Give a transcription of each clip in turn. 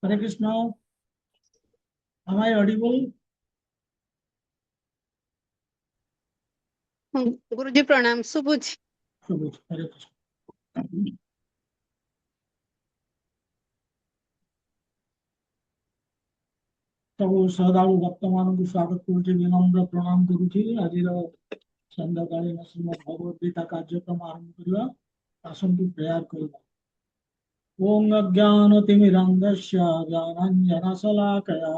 Hare Krishna. Am I audible? गुरुजी प्रणाम। शुभुज। Subhuj, Hare Krishna. ସବୁ ଶ୍ରଦ୍ଧାଳୁ ଭକ୍ତମାନଙ୍କୁ ସ୍ୱାଗତ କରୁଛି, ବିନମ୍ର ପ୍ରଣାମ କରୁଛି। ଆଜିର ସନ୍ଧ୍ୟାକାଳୀନ ଶ୍ରୀମଦ୍ ଭଗବତ ଗୀତା କାର୍ଯ୍ୟକ୍ରମ ଆରମ୍ଭ କରିବା। ଆସନ୍ତୁ ପ୍ରେୟାର କରିବା। ଓಂ ଅଜ୍ଞାନତିମିରନ୍ଧସ୍ୟ ଜ୍ଞାନାଞ୍ଜନଶଲାକୟା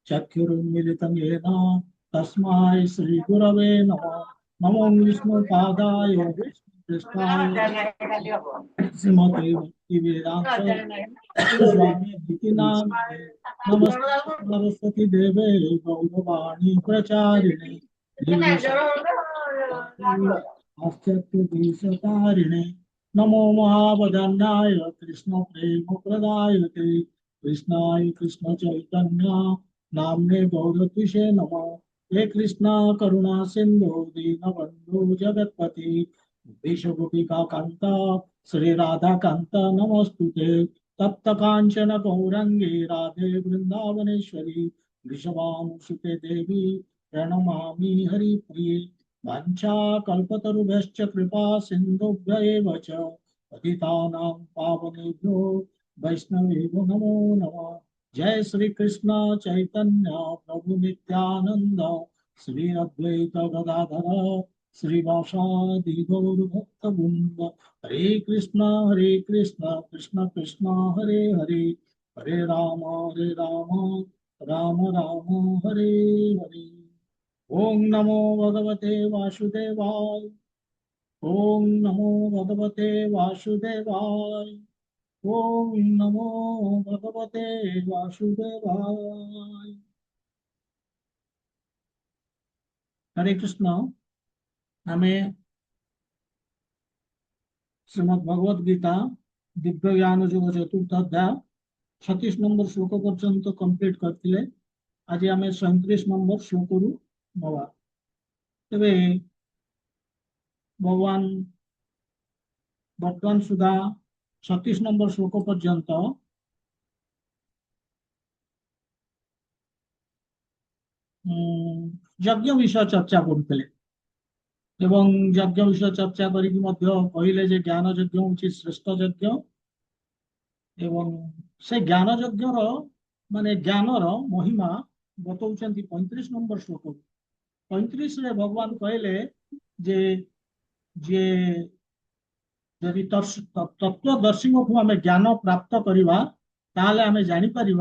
ଚକ୍ଷୁରୁନ୍ମିଳିतं येन तस्मै श्री गुरवे नमः। नमो विष्णुपादाय कृष्णाय श्रीमते भक्तिवेदांत स्वामी इति नामिने। नमस्ते सरस्वती देवे गौरवाणी प्रचारिणे देशतारिणे। नमो महावदन्याय कृष्ण प्रेम प्रदायते कृष्णाय कृष्ण चैतन्य नामने गौरतिषे नमः। हे कृष्णा करुणा सिंधु दीनबंधु जगत्पति विश्वगोपिका कांत श्री राधा कांत नमोस्तुते। तप्त कांचन गौरंगी राधे वृंदावनेश्वरी वृषभानुसुते देवी प्रणमामि हरिप्रिये। वाञ्छाकल्पतरुभ्यश्च कृपा सिन्धुभ्य एव च पतितानां पावनेभ्यो वैष्णवेभ्यो नमो नमः। जय श्री कृष्ण चैतन्य प्रभु नित्यानंद श्री अद्वैत गदाधर श्रीवासादि गौर भक्तवृंद। हरे कृष्ण कृष्ण कृष्ण हरे हरे हरे राम राम राम हरे हरे। ओम नमो भगवते वासुदेवाय। ओम नमो भगवते वासुदेवाय। ओम नमो भगवते वासुदेवाय। हरे कृष्ण। हमें श्रीमद् भगवद गीता दिव्य ज्ञान जोग चतुर्थ अध्याय 36 नंबर श्लोक पर्यंत कंप्लीट करते। आज आम 37 नंबर श्लोक रु नवा। तेरे भगवान बर्तमान सुधा 36 नंबर श्लोक पर्यंत यज्ञ विषय चर्चा करते एवं यज्ञ विषय चर्चा करिक कहले जे ज्ञान यज्ञ हूँ श्रेष्ठ यज्ञ एवं से ज्ञान यज्ञ माने ज्ञानर महिमा बतौଛନ୍ତି 35 नंबर श्लोक। 35 रे भगवान कहले जे जे यदि तत्वदर्शी को आम ज्ञान प्राप्त करवा ताहले आम जापर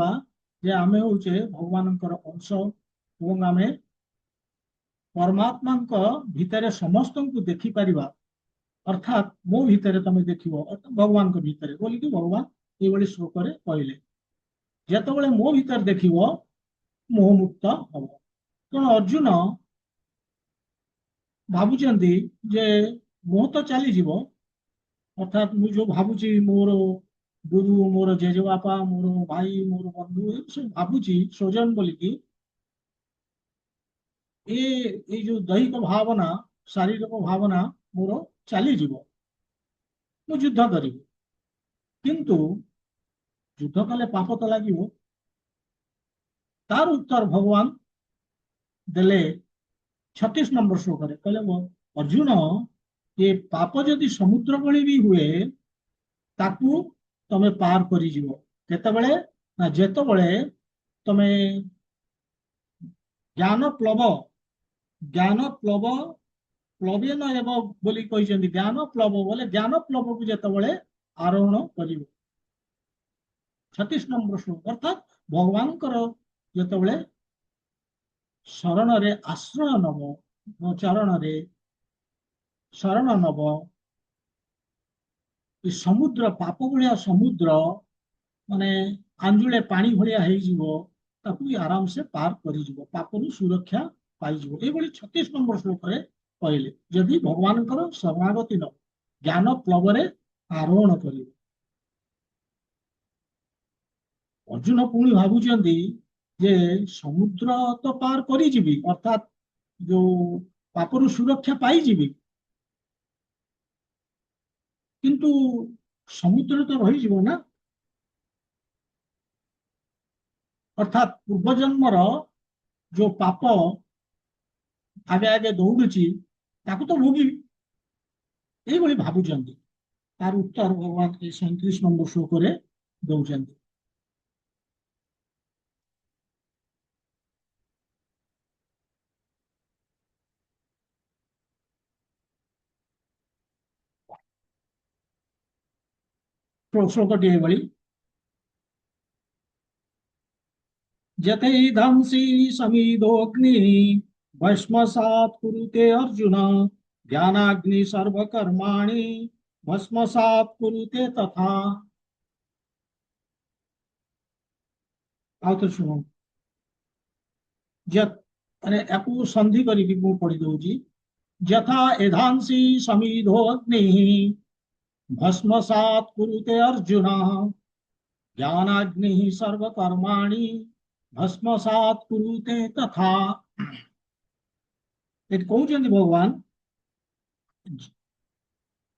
जे आम होचे भगवान अंश और आम परमात्मा भितर समस्त को देखिपर। अर्थात मो भितर तुम देख भगवान भितर बोलिकी भगवान ये श्लोक कहले जिते मो भितर देख मोहमुक्त हम। तेणु अर्जुन भावुं जे मोह तो चली अर्थात मुझे जो भावुची मोर गुरु मोर जेजेबापा मोर भाई मोर बंधु सब भावुची स्वजन बोलिकी ये जो दैहिक भावना शारीरिक भावना मोर चलीज मु युद्ध करी किंतु युद्ध कले पाप तो लगे। तार उत्तर भगवान देले 36 नंबर श्लोक कहले अर्जुन ये पाप जदि समुद्र भली भी हुए ताकू तमे पार करी जीवो केतेबेले ना जेतेबेले तमे ज्ञान प्लव प्लवेन एव बोली कहते ज्ञान प्लव बोले ज्ञान प्लव को जेतेबेले आरोहण करिवो। 36 नंबर श्लोक अर्थात भगवान जेतेबेले शरण रे आश्रय नब मो चरण रे शरण नब समुद्र पाप भाया समुद्र माने आंजुले पानी भाया ताकू आराम से पार कर पापरू सुरक्षा पाई। ये 36 नंबर श्लोक कहले जदि भगवान शरणागति न ज्ञान प्लव आरोहण कर। अर्जुन पुणी भावुं जे समुद्र तो पार करी अर्थात जो पापरू सुरक्षा पाई किंतु समुद्र तो रही ना अर्थात पूर्वजन्मर जो पाप आगे आगे दौड़ुची ताकू तो भोगी ଏଇଭଳି ଭାବୁଛନ୍ତି। ତାର ଉତ୍ତର ଭଗବାନ ଏ 37 ନମ୍ବର ଶ୍ଲୋକରେ ଦଉଛନ୍ତି। ଶ୍ଲୋକଟି ଏଭଳି, यथैधंसि समिदोऽग्निः भस्मसात् कुरुते अर्जुन ज्ञानाग्नि सर्वकर्माणि भस्मसात् कुरुते तथा। ଆଉ ଥରେ ଶୁଣ, ମାନେ ୟାକୁ ସନ୍ଧି କରିକି ମୁଁ ପଢି ଦଉଛି। यथा एधांसि समिधो अग्निः भस्मसात् कुरुते अर्जुन ज्ञानाग्निः सर्वकर्माणि भस्मसात् कुरुते तथा। ଏଠି କହୁଛନ୍ତି ଭଗବାନ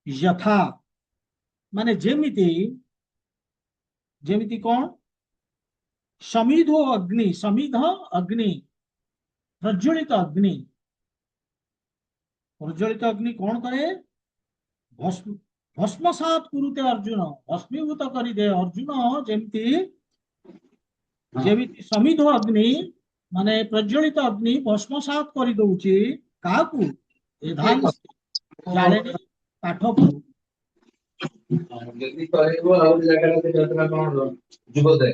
यथा ମାନେ ଯେମିତି, ଯେମିତି କଣ, समिधो अग्नि, समिध अग्नि, प्रज्वलित अग्नि, प्रज्वलित अग्नि कौन करे, भस्मसात कुरुते अर्जुन, भस्मीभूत करिदे अर्जुन जेमती, जेमिति समिध अग्नि माने प्रज्वलित अग्नि भस्मसात करि दउची काकू, एधांस जालेनी काठकू। ଯଦି କହିବ ଆଉ ଜାଗାରେ ଯାତ୍ରା କଣ ଯୁବୋଦୟ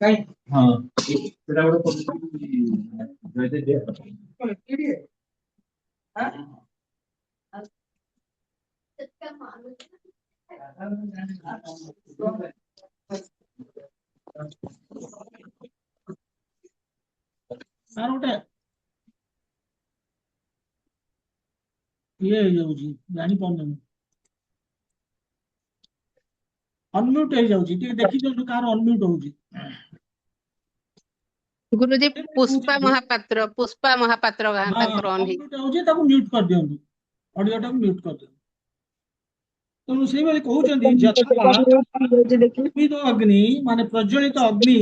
କାଇଁ ହଁ ସେଟା ଗୋଟେ तार गोटे ये जाउची जानि पाउनु, अनम्यूट हो जाउची, टिके देखि दियंतु कार अनम्यूट होउची। गुरुजी पुष्पा महापात्र हाँ तांकर ऑन अनम्यूट होउची, ताकू म्यूट कर दियंतु, ऑडियो टाकू म्यूट कर दियंतु। ତେଣୁ ସେଇଭଳି କହୁଛନ୍ତି ଯଥା ସମିଧ ଅଗ୍ନି ମାନେ ପ୍ରଜ୍ୱଳିତ ଅଗ୍ନି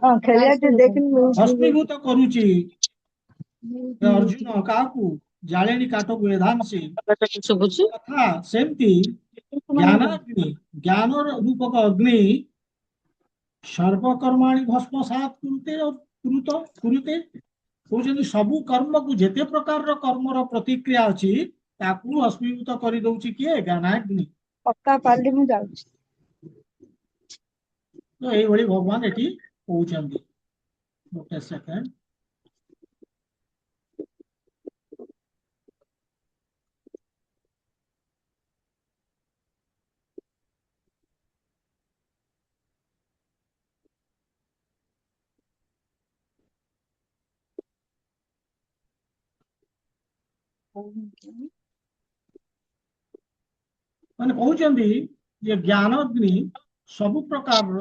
ଭସ୍ମୀଭୂତ କରୁଛି ଅର୍ଜୁନ କାହାକୁ, ଜାଳେଣୀ କାଠକୁ, ଏଧାଂସି ଶୁଭୁଛି। ତଥା ସେମିତି ଜ୍ଞାନାଗ୍ନି, ଜ୍ଞାନ ରୂପକ ଅଗ୍ନି ସର୍ବକର୍ମାଣି ଭସ୍ମସାତ୍ କୁରୁତେ କହୁଛନ୍ତି ସବୁ କର୍ମକୁ, ଯେତେ ପ୍ରକାରର କର୍ମର ପ୍ରତିକ୍ରିୟା ଅଛି ତାକୁ ଭସ୍ମୀଭୂତ କରିଦଉଛି କିଏ, ଜ୍ଞାନାଗ୍ନି। ପକ୍କା ପାଲି ମୁଁ ଯାଉଛି। ତ ଏଇଭଳି ଭଗବାନ ଏଠି କହୁଛନ୍ତି। ଗୋଟେ ସେକେଣ୍ଡ, ମାନେ କହୁଛନ୍ତି ଯେ ଜ୍ଞାନଗ୍ନି ସବୁ ପ୍ରକାରର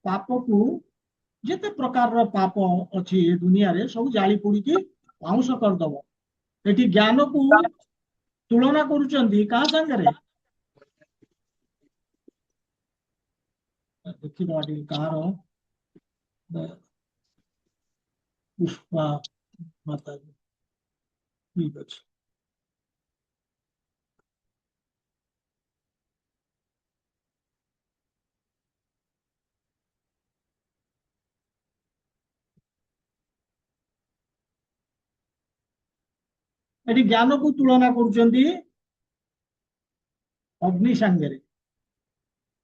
ପାପକୁ, ଯେତେ ପ୍ରକାରର ପାପ ଅଛି ଏ ଦୁନିଆରେ ସବୁ ଜାଳି ପୋଡିକି ପାଉଁଶ କରିଦବ। ଏଠି ଜ୍ଞାନକୁ ତୁଳନା କରୁଛନ୍ତି କାହା ସାଙ୍ଗରେ, ଦେଖିବା ଟିକେ କାହାର, ପୁଷ୍ପା ମାତା, ଠିକ ଅଛି। ଏଠି ଜ୍ଞାନକୁ ତୁଳନା କରୁଛନ୍ତି ଅଗ୍ନି ସାଙ୍ଗରେ,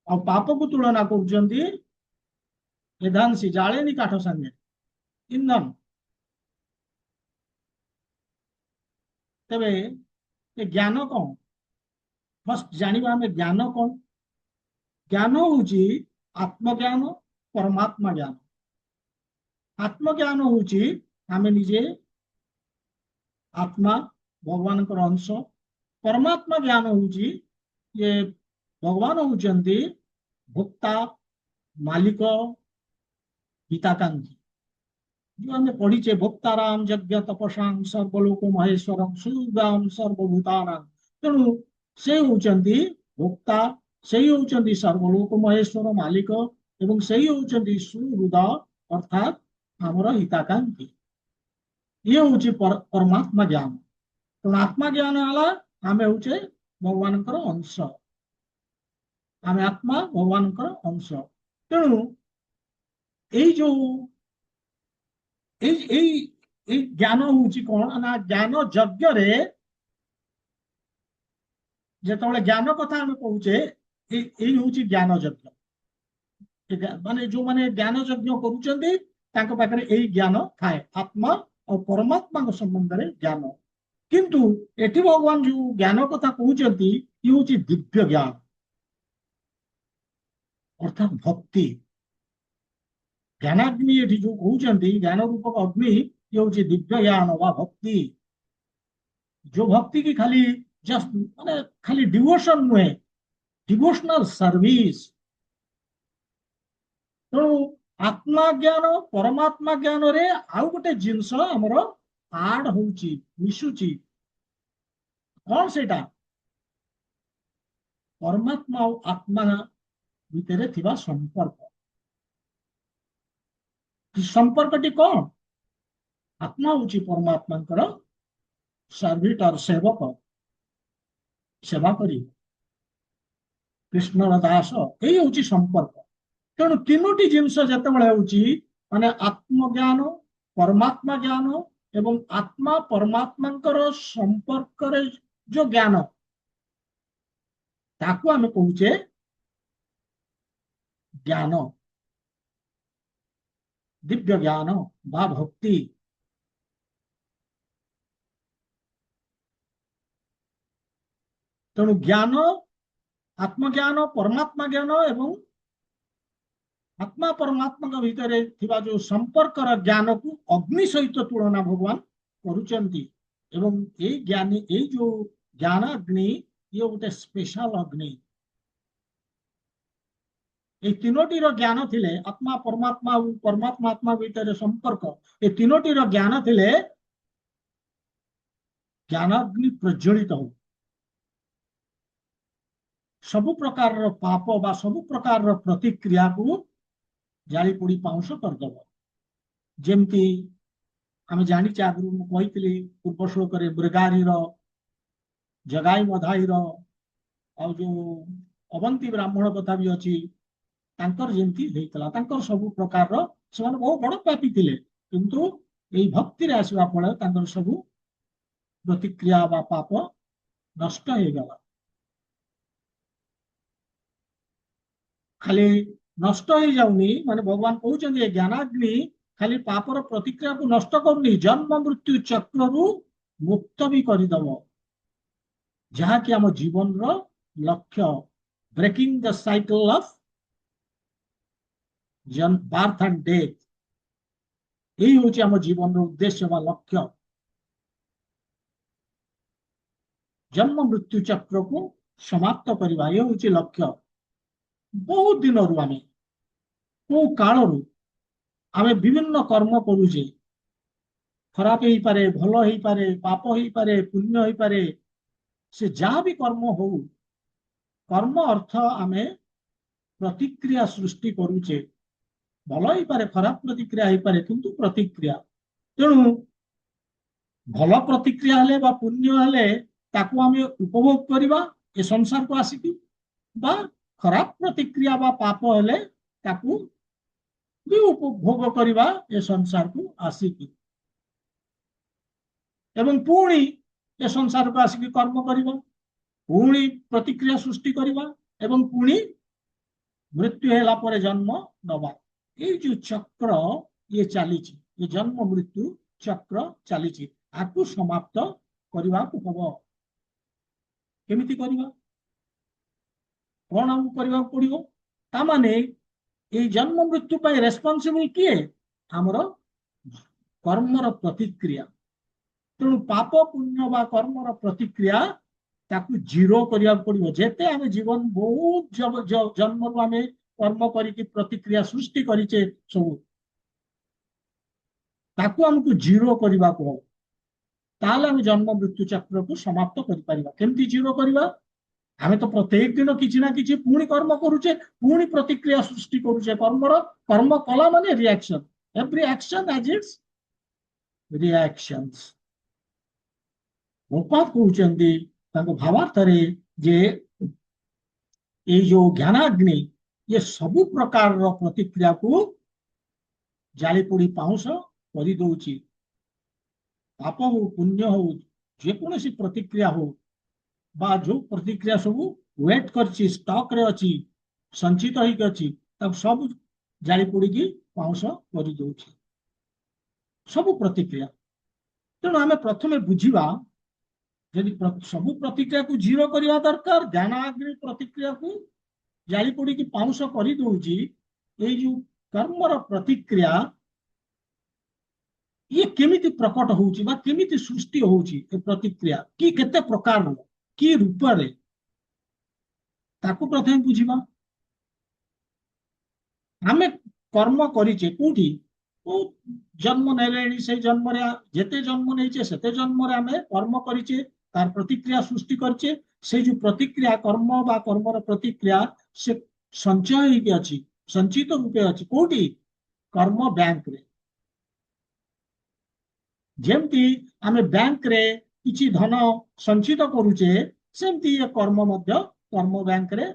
ଆଉ ପାପକୁ ତୁଳନା କରୁଛନ୍ତି ଏଧାଂସି, ଜାଳେଣୀ କାଠ ସାଙ୍ଗରେ, ଇନ୍ଧନ। ତେବେ ଏ ଜ୍ଞାନ କଣ, ଫାର୍ଷ୍ଟ ଜାଣିବା ଆମେ ଜ୍ଞାନ କଣ। ଜ୍ଞାନ ହଉଛି ଆତ୍ମଜ୍ଞାନ, ପରମାତ୍ମା ଜ୍ଞାନ। ଆତ୍ମଜ୍ଞାନ ହଉଛି ଆମେ ନିଜେ आत्मा भगवान अंश। परमात्मा ज्ञान हूँ ये भगवान होउचंती भोक्ता, मालिक, हिताकांक्षी। जो आम पढ़ीचे भोक्ताराम यज्ञ तपसां सर्वलोक महेश्वरम सुदाम सर्वभूतानां, तेणु से होउचंती भोक्ता, से होउचंती सर्वलोक महेश्वर मालिक, ଏବଂ ସେଇ ହଉଛନ୍ତି ସୁହୃଦ ଅର୍ଥାତ୍ ଆମର ହିତାକାଂକ୍ଷୀ। ଇଏ ହଉଛି ପରମାତ୍ମା ଜ୍ଞାନ। ତେଣୁ ଆତ୍ମା ଜ୍ଞାନ ହେଲା ଆମେ ହଉଛେ ଭଗବାନଙ୍କର ଅଂଶ, ଆମେ ଆତ୍ମା ଭଗବାନଙ୍କର ଅଂଶ। ତେଣୁ ଏଇ ଯୋଉ ଏଇ ଏଇ ଏଇ ଜ୍ଞାନ ହଉଛି କଣ ନା, ଜ୍ଞାନ ଯଜ୍ଞରେ ଯେତେବେଳେ ଜ୍ଞାନ କଥା ଆମେ କହୁଛେ, ଏଇ ହଉଛି ଜ୍ଞାନ ଯଜ୍ଞ। ମାନେ ଯୋଉମାନେ ଜ୍ଞାନ ଯଜ୍ଞ କରୁଛନ୍ତି ତାଙ୍କ ପାଖରେ ଏଇ ଜ୍ଞାନ ଥାଏ, ଆତ୍ମା ଆଉ ପରମାତ୍ମାଙ୍କ ସମ୍ବନ୍ଧରେ ଜ୍ଞାନ। କିନ୍ତୁ ଏଠି ଭଗବାନ ଯୋଉ ଜ୍ଞାନ କଥା କହୁଛନ୍ତି ଇଏ ହଉଛି ଦିବ୍ୟ ଜ୍ଞାନ, ଅର୍ଥାତ୍ ଭକ୍ତି। ଜ୍ଞାନାଗ୍ନି ଏଠି ଯୋଉ କହୁଛନ୍ତି, ଜ୍ଞାନ ରୂପକ ଅଗ୍ନି, ଇଏ ହଉଛି ଦିବ୍ୟ ଜ୍ଞାନ ବା ଭକ୍ତି। ଯୋଉ ଭକ୍ତି କି ଖାଲି ଜଷ୍ଟ ମାନେ ଖାଲି ଡିଭୋସନ ନୁହେଁ, ଡିଭୋସନାଲ ସର୍ଭିସ। ତେଣୁ ଆତ୍ମା ଜ୍ଞାନ ପରମାତ୍ମା ଜ୍ଞାନରେ ଆଉ ଗୋଟେ ଜିନିଷ ଆମର ଆଡ ହଉଛି, ମିଶୁଛି। କଣ ସେଇଟା? ପରମାତ୍ମା ଆଉ ଆତ୍ମା ଭିତରେ ଥିବା ସମ୍ପର୍କ। ସମ୍ପର୍କଟି କଣ? ଆତ୍ମା ହଉଛି ପରମାତ୍ମାଙ୍କର ସର୍ଭିଟର, ସେବକ, ସେବା କରିବ, କୃଷ୍ଣର ଦାସ, ଏଇ ହଉଛି ସମ୍ପର୍କ। ତେଣୁ ତିନୋଟି ଜିନିଷ ଯେତେବେଳେ ହଉଛି, ମାନେ ଆତ୍ମଜ୍ଞାନ, ପରମାତ୍ମା ଜ୍ଞାନ ଏବଂ ଆତ୍ମା ପରମାତ୍ମାଙ୍କର ସମ୍ପର୍କରେ ଯୋଉ ଜ୍ଞାନ, ତାକୁ ଆମେ କହୁଛେ ଜ୍ଞାନ, ଦିବ୍ୟ ଜ୍ଞାନ ବା ଭକ୍ତି। ତେଣୁ ଜ୍ଞାନ, ଆତ୍ମଜ୍ଞାନ, ପରମାତ୍ମା ଜ୍ଞାନ ଏବଂ ଆତ୍ମା ପରମାତ୍ମାଙ୍କ ଭିତରେ ଥିବା ଯୋଉ ସମ୍ପର୍କର ଜ୍ଞାନକୁ ଅଗ୍ନି ସହିତ ତୁଳନା ଭଗବାନ କରୁଛନ୍ତି। ଏବଂ ଏଇ ଜ୍ଞାନୀ, ଏଇ ଯୋଉ ଜ୍ଞାନ ଅଗ୍ନି, ଇଏ ଗୋଟେ ସ୍ପେଶାଲ ଅଗ୍ନି। এই তিনোটির জ্ঞাନ ଥିଲେ, ଆତ୍ମା ପରମାତ୍ମା ଆଉ ପରମାତ୍ମା ଆତ୍ମା ଭିତରେ ସମ୍ପର୍କ, ଏ ତିନୋଟିର ଜ୍ଞାନ ଥିଲେ ଜ୍ଞାନ ଅଗ୍ନି ପ୍ରଜ୍ୱଳିତ ହବ। ସବୁ ପ୍ରକାରର ପାପ ବା ସବୁ ପ୍ରକାରର ପ୍ରତିକ୍ରିୟାକୁ ଜାଳି ପୋଡ଼ି ପାଉଁଶ କରିଦେବ। ଯେମିତି ଆମେ ଜାଣିଛେ, ଆଗରୁ ମୁଁ କହିଥିଲି ପୂର୍ବ ଶ୍ଲୋକରେ, ମୃଗାରୀର, ଜଗାଇ ମଧାଇର ଆଉ ଯୋଉ ଅବନ୍ତୀ ବ୍ରାହ୍ମଣ କଥା ବି ଅଛି, ତାଙ୍କର ଯେମିତି ହେଇଥିଲା, ତାଙ୍କର ସବୁ ପ୍ରକାରର, ସେମାନେ ବହୁ ବଡ ପାପୀ ଥିଲେ, କିନ୍ତୁ ଏଇ ଭକ୍ତିରେ ଆସିବା ଫଳରେ ତାଙ୍କର ସବୁ ପ୍ରତିକ୍ରିୟା ବା ପାପ ନଷ୍ଟ ହେଇଗଲା। ଖାଲି ନଷ୍ଟ ହେଇଯାଉନି, ମାନେ ଭଗବାନ କହୁଛନ୍ତି ଏ ଜ୍ଞାନାଗ୍ନି ଖାଲି ପାପର ପ୍ରତିକ୍ରିୟାକୁ ନଷ୍ଟ କରୁନି, ଜନ୍ମ ମୃତ୍ୟୁ ଚକ୍ରରୁ ମୁକ୍ତ ବି କରିଦବ, ଯାହାକି ଆମ ଜୀବନର ଲକ୍ଷ୍ୟ। Breaking the cycle of birth and death, এই হচ্ছে আমার জীবনের উদ্দেশ্য বা লক্ষ্য। জন্ম মৃত্যু চক্রକୁ সমাপ্ତ କରିବା, ଏ ହଉଛି ଲକ୍ଷ୍ୟ। ବହୁତ ଦିନରୁ ଆମେ, କୋଉ କାଳରୁ ଆମେ ବିଭିନ୍ନ କର୍ମ କରୁଛେ, ଖରାପ ହେଇପାରେ, ଭଲ ହେଇପାରେ, ପାପ ହେଇପାରେ, ପୁଣ୍ୟ ହେଇପାରେ, ସେ ଯାହା ବି କର୍ମ ହଉ, କର୍ମ ଅର୍ଥ ଆମେ ପ୍ରତିକ୍ରିୟା ସୃଷ୍ଟି କରୁଛେ। ଭଲ ହେଇପାରେ, ଖରାପ ପ୍ରତିକ୍ରିୟା ହେଇପାରେ, କିନ୍ତୁ ପ୍ରତିକ୍ରିୟା। ତେଣୁ ଭଲ ପ୍ରତିକ୍ରିୟା ହେଲେ ବା ପୁଣ୍ୟ ହେଲେ ତାକୁ ଆମେ ଉପଭୋଗ କରିବା ଏ ସଂସାରକୁ ଆସିକି, ବା ଖରାପ ପ୍ରତିକ୍ରିୟା ବା ପାପ ହେଲେ ତାକୁ ବି ଉପଭୋଗ କରିବା ଏ ସଂସାରକୁ ଆସିକି। ଏବଂ ପୁଣି ଏ ସଂସାରକୁ ଆସିକି କର୍ମ କରିବା, ପୁଣି ପ୍ରତିକ୍ରିୟା ସୃଷ୍ଟି କରିବା, ଏବଂ ପୁଣି ମୃତ୍ୟୁ ହେଲା ପରେ ଜନ୍ମ ନବା। এই যে চক্র ইয়ে চালিছি, ଏ ଜନ୍ମ ମୃତ୍ୟୁ ଚକ୍ର ଚାଲିଛି, ଆକୁ ସମାପ୍ତ କରିବାକୁ ହବ। କେମିତି କରିବା? କଣ ଆମକୁ କରିବାକୁ ପଡିବ? ତାମାନେ এই ଜନ୍ମ ମୃତ୍ୟୁ ପାଇଁ ରେସ୍ପନ୍ସିବଲ କିଏ? ଆମର କର୍ମର ପ୍ରତିକ୍ରିୟା। ତେଣୁ ପାପ ପୁଣ୍ୟ ବା କର୍ମର ପ୍ରତିକ୍ରିୟା ତାକୁ ଜିରୋ କରିବାକୁ ପଡିବ। ଯେତେ ଆମେ ଜୀବନ ବହୁତ ଜନ୍ମରୁ ଆମେ କର୍ମ କରିକି ପ୍ରତିକ୍ରିୟା ସୃଷ୍ଟି କରିଛେ ସବୁ, ତାକୁ ଆମକୁ ଜିରୋ କରିବାକୁ ହବ। ତାହେଲେ ଆମେ ଜନ୍ମ ମୃତ୍ୟୁ ଚକ୍ରକୁ ସମାପ୍ତ କରିପାରିବା। କେମିତି ଜିରୋ କରିବା? ଆମେ ତ ପ୍ରତ୍ୟେକ ଦିନ କିଛି ନା କିଛି ପୁଣି କର୍ମ କରୁଛେ, ପୁଣି ପ୍ରତିକ୍ରିୟା ସୃଷ୍ଟି କରୁଛେ। କର୍ମ କଲା ମାନେ reaction. Every action has its reactions. Gopal କହୁଛନ୍ତି ତାଙ୍କ ଭାବାର୍ଥରେ ଯେ ଏଇ ଯୋଉ ଜ୍ଞାନାଗ୍ନି ଏ ସବୁ ପ୍ରକାରର ପ୍ରତିକ୍ରିୟାକୁ ଜାଳି ପୋଡି ପାଉଁଶ କରିଦଉଛି। ପାପ ହଉ ପୁଣ୍ୟ ହଉ ଯେକୌଣସି ପ୍ରତିକ୍ରିୟା ହଉ ବା ଯୋଉ ପ୍ରତିକ୍ରିୟା ସବୁ ୱେଟ୍ କରିଛି, ଷ୍ଟକ୍ ରେ ଅଛି, ସଞ୍ଚିତ ହେଇକି ଅଛି, ତାକୁ ସବୁ ଜାଳି ପୋଡିକି ପାଉଁଶ କରିଦଉଛି ସବୁ ପ୍ରତିକ୍ରିୟା। ତେଣୁ ଆମେ ପ୍ରଥମେ ବୁଝିବା ଯଦି ସବୁ ପ୍ରତିକ୍ରିୟାକୁ ଜିରୋ କରିବା ଦରକାର, ଜ୍ଞାନାଗ୍ନି ପ୍ରତିକ୍ରିୟାକୁ ଜାଳି ପୋଡିକି ପାଉଁଶ କରିଦଉଛି। ଏଇ ଯୋଉ କର୍ମର ପ୍ରତିକ୍ରିୟା ଇଏ କେମିତି ପ୍ରକଟ ହଉଛି ବା କେମିତି ସୃଷ୍ଟି ହଉଛି, ଏ ପ୍ରତିକ୍ରିୟା କି କେତେ ପ୍ରକାରର, କି ରୂପରେ, ତାକୁ ପ୍ରଥମେ ବୁଝିବା। ଆମେ କର୍ମ କରିଛେ କୋଉଠି, ଜନ୍ମ ନେଲେଣି, ସେଇ ଜନ୍ମରେ ଯେତେ ଜନ୍ମ ନେଇଛେ ସେତେ ଜନ୍ମରେ ଆମେ କର୍ମ କରିଛେ, ତାର ପ୍ରତିକ୍ରିୟା ସୃଷ୍ଟି କରିଛେ। ସେଇ ଯୋଉ ପ୍ରତିକ୍ରିୟା କର୍ମ ବା କର୍ମର ପ୍ରତିକ୍ରିୟା ସେ ସଞ୍ଚୟ ହେଇକି ଅଛି, ସଞ୍ଚିତ ରୂପେ ଅଛି କୋଉଠି, କର୍ମ ବ୍ୟାଙ୍କରେ। ଯେମିତି ଆମେ ବ୍ୟାଙ୍କରେ କିଛି ଧନ ସଞ୍ଚିତ କରୁଛେ, ସେମିତି ଏ କର୍ମ ମଧ୍ୟ କର୍ମ ବ୍ୟାଙ୍କରେ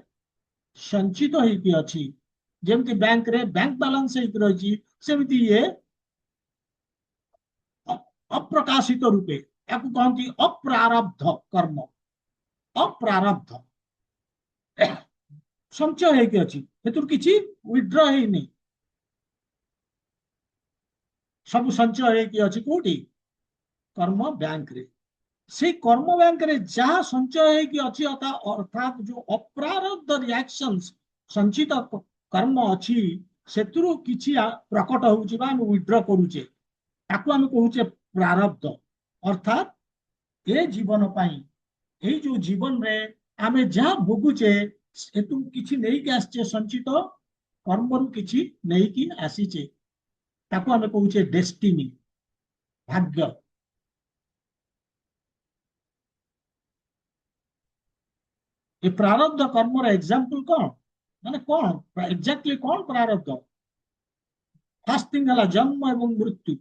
ସଞ୍ଚିତ ହେଇକି ଅଛି। ଯେମିତି ବ୍ୟାଙ୍କରେ ବ୍ୟାଙ୍କ ବାଲାନ୍ସ ହେଇକି ରହିଛି, ସେମିତି ଇଏ ଅପ୍ରକାଶିତ ରୂପେ, ୟାକୁ କହନ୍ତି ଅପ୍ରାରବ୍ଧ କର୍ମ। ଅପ୍ରାରବ୍ଧ ସଞ୍ଚୟ ହେଇକି ଅଛି, ସେଥିରୁ କିଛି ୱିଡ୍ର ହେଇନି, ସବୁ ସଞ୍ଚୟ ହେଇକି ଅଛି କୋଉଠି, କର୍ମ ବ୍ୟାଙ୍କରେ। ସେଇ କର୍ମ ବ୍ୟାଙ୍କରେ ଯାହା ସଞ୍ଚୟ ହେଇକି ଅଛି, ଅର୍ଥାତ୍ ଯୋଉ ଅପ୍ରାରବ୍ଧ ରିଆକ୍ସନ୍ସ ସଞ୍ଚିତ କର୍ମ ଅଛି, ସେଥିରୁ କିଛି ପ୍ରକଟ ହଉଛି ବା ଆମେ ୱିଡ୍ର କରୁଛେ, ତାକୁ ଆମେ କହୁଛେ ପ୍ରାରବ୍ଧ। ଅର୍ଥାତ୍ ଏ ଜୀବନ ପାଇଁ, ଏଇ ଯୋଉ ଜୀବନରେ ଆମେ ଯାହା ଭୋଗୁଛେ ସେଥିରୁ କିଛି ନେଇକି ଆସିଛେ, ସଞ୍ଚିତ କର୍ମରୁ କିଛି ନେଇକି ଆସିଛେ, ତାକୁ ଆମେ କହୁଛେ ଡେଷ୍ଟିନି, ଭାଗ୍ୟ। ଏ ପ୍ରାରବ୍ଧ କର୍ମର ଏକ୍ସାମ୍ପଲ କଣ, ମାନେ କଣ ଏକ୍ଜାକ୍ଟଲି କଣ ପ୍ରାରବ୍ଧ? ଫାର୍ଷ୍ଟ ଥିଙ୍ଗ ହେଲା ଜନ୍ମ ଏବଂ ମୃତ୍ୟୁ,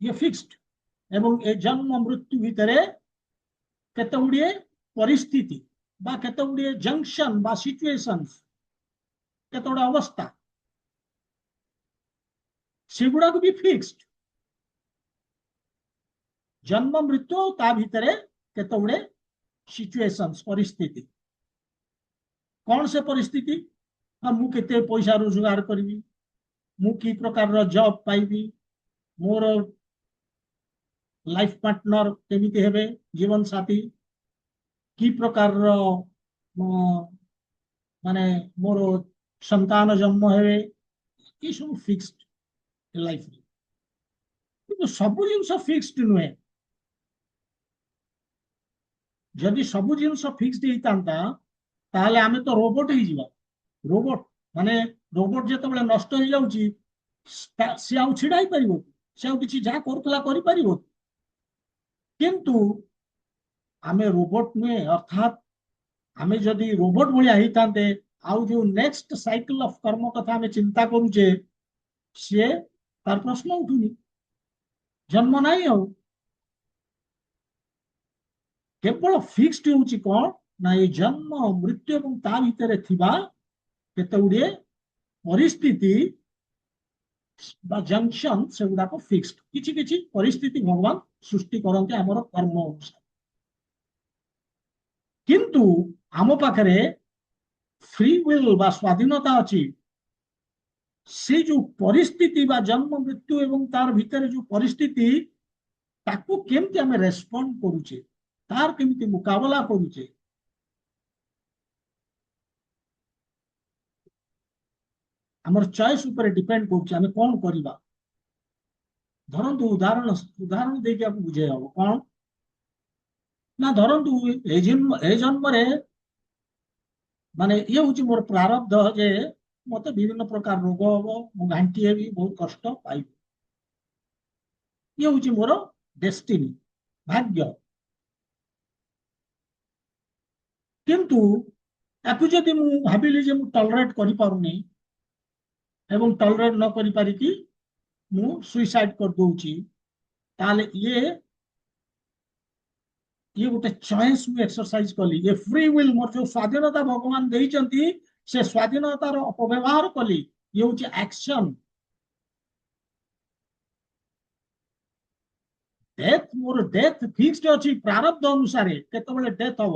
ଇଏ ଫିକ୍ସଡ। ଏବଂ ଏ ଜନ୍ମ ମୃତ୍ୟୁ ଭିତରେ କେତେ ଗୁଡିଏ ପରିସ୍ଥିତି ବା କେତେ ଗୁଡିଏ ଜଙ୍କସନ ବା ସିଚୁଏସନ୍ସ, କେତେ ଗୁଡିଏ ଅବସ୍ଥା, ସେଗୁଡାକୁ ବି ଫିକ୍ସଡ। ଜନ୍ମ ମୃତ୍ୟୁ ତା ଭିତରେ କେତେ ଗୁଡେ ସିଚୁଏସନ୍ସ, ପରିସ୍ଥିତି। କଣ ସେ ପରିସ୍ଥିତି? ମୁଁ କେତେ ପଇସା ରୋଜଗାର କରିବି, ମୁଁ କି ପ୍ରକାରର ଜବ ପାଇବି, ମୋର ଲାଇଫ ପାର୍ଟନର କେମିତି ହେବେ, ଜୀବନ ସାଥୀ କି ପ୍ରକାରର ମାନେ ମୋର ସନ୍ତାନ ଜନ୍ମ ହେବେ, ଏ ସବୁ ଫିକ୍ସଡ ଲାଇଫରେ। କିନ୍ତୁ ସବୁ ଜିନିଷ ଫିକ୍ସଡ ନୁହେଁ। ଯଦି ସବୁ ଜିନିଷ ଫିକ୍ସଡ ହେଇଥାନ୍ତା ତାହେଲେ ଆମେ ତ ରୋବୋଟ ହେଇଯିବା। ରୋବୋଟ ମାନେ ରୋବୋଟ ଯେତେବେଳେ ନଷ୍ଟ ହେଇଯାଉଛି, ସେ ଆଉ ଛିଡା ହେଇପାରିବ, ସେ ଆଉ କିଛି ଯାହା କରୁଥିଲା କରିପାରିବ? କିନ୍ତୁ ଆମେ ରୋବୋଟ ନୁହେଁ। ଅର୍ଥାତ୍ ଆମେ ଯଦି ରୋବୋଟ ଭଳିଆ ହେଇଥାନ୍ତେ, ଆଉ ଯୋଉ ନେକ୍ସଟ ସାଇକେଲ ଅଫ କର୍ମ କଥା ଆମେ ଚିନ୍ତା କରୁଛେ, ସିଏ ତାର ପ୍ରଶ୍ନ ଉଠୁନି, ଜନ୍ମ ନାହିଁ। ଆଉ କେବଳ ଫିକ୍ସଡ ହେଉଛି କଣ ନା ଏଇ ଜନ୍ମ ମୃତ୍ୟୁ ଏବଂ ତା ଭିତରେ ଥିବା କେତେ ଗୁଡିଏ ପରିସ୍ଥିତି ବା ଜଙ୍କସନ, ସେଗୁଡାକ ଫିକ୍ସଡ। କିଛି କିଛି ପରିସ୍ଥିତି ଭଗବାନ ସୃଷ୍ଟି କରନ୍ତି ଆମର କର୍ମ ଅନୁସାରେ। କିନ୍ତୁ ଆମ ପାଖରେ ଫ୍ରି ୱିଲ୍ ବା ସ୍ୱାଧୀନତା ଅଛି। ସେ ଯୋଉ ପରିସ୍ଥିତି ବା ଜନ୍ମ ମୃତ୍ୟୁ ଏବଂ ତାର ଭିତରେ ଯୋଉ ପରିସ୍ଥିତି, ତାକୁ କେମିତି ଆମେ ରେସ୍ପଣ୍ଡ କରୁଛେ, ତାର କେମିତି ମୁକାବିଲା କରୁଛେ, ଆମର ଚଏସ୍ ଉପରେ ଡିପେଣ୍ଡ କରୁଛି ଆମେ କଣ କରିବା। ଧରନ୍ତୁ ଉଦାହରଣ ଦେଇକି ଆମକୁ ବୁଝେଇ ହବ କଣ ନା, ଧରନ୍ତୁ ଏ ଜନ୍ମରେ ମାନେ ଇଏ ହଉଛି ମୋର ପ୍ରାରବ୍ଧ ଯେ ମତେ ବିଭିନ୍ନ ପ୍ରକାର ରୋଗ ହବ, ମୁଁ ଘାଣ୍ଟି ହେବି, ବହୁତ କଷ୍ଟ ପାଇବି। ଇଏ ହଉଛି ମୋର ଡେଷ୍ଟିନି, ଭାଗ୍ୟ। କିନ୍ତୁ ତାକୁ ଯଦି ମୁଁ ଭାବିଲି ଯେ ମୁଁ ଟଲରେଟ୍ କରିପାରୁନି ଏବଂ ଟଲରେଟ୍ ନ କରିପାରିକି ମୁଁ ସୁଇସାଇଡ୍ କରିଦଉଛି, ତାହେଲେ ଇଏ ଗୋଟେ ଚଏସ୍ ମୁଁ ଏକ୍ସରସାଇଜ କଲି, ଏ ଫ୍ରି ୱିଲ୍, ମୋର ଯୋଉ ସ୍ୱାଧୀନତା ଭଗବାନ ଦେଇଛନ୍ତି ସେ ସ୍ୱାଧୀନତାର ଅପବ୍ୟବହାର କଲି, ଇଏ ହଉଛି ଆକ୍ସନ। ମୋର ଡେଥ୍ ଫିକ୍ସଡ ଅଛି ପ୍ରାରବ୍ଧ ଅନୁସାରେ କେତେବେଳେ ଡେଥ୍ ହବ,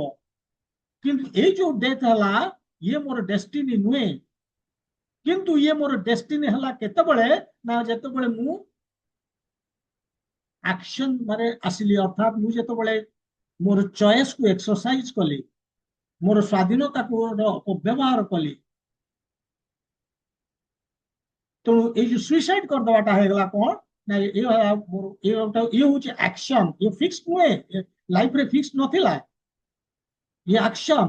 କିନ୍ତୁ ଏଇ ଯୋଉ ଡେଥ୍ ହେଲା ଇଏ ମୋର ଡେଷ୍ଟିନି ନୁହେଁ। କିନ୍ତୁ ଇଏ ମୋର ଡେଷ୍ଟିନି ହେଲା କେତେବେଳେ ନା ଯେତେବେଳେ ମୁଁ ଆକ୍ସନ ମାନେ ଆସିଲି, ଅର୍ଥାତ୍ ମୁଁ ଯେତେବେଳେ ମୋର ଚଏସ୍ କୁ ଏକ୍ସରସାଇଜ କଲି, ମୋର ସ୍ୱାଧୀନତାକୁ ଅପବ୍ୟବହାର କଲି। ତେଣୁ ଏଇ ଯୋଉ ସୁଇସାଇଡ କରିଦେବାଟା ହେଇଗଲା କଣ ନା ଇଏ ହଉଛି ଆକ୍ସନ, ଇଏ ଫିକ୍ସ ନୁହେଁ, ଲାଇଫରେ ଫିକ୍ସ ନଥିଲା, ଇଏ ଆକ୍ସନ।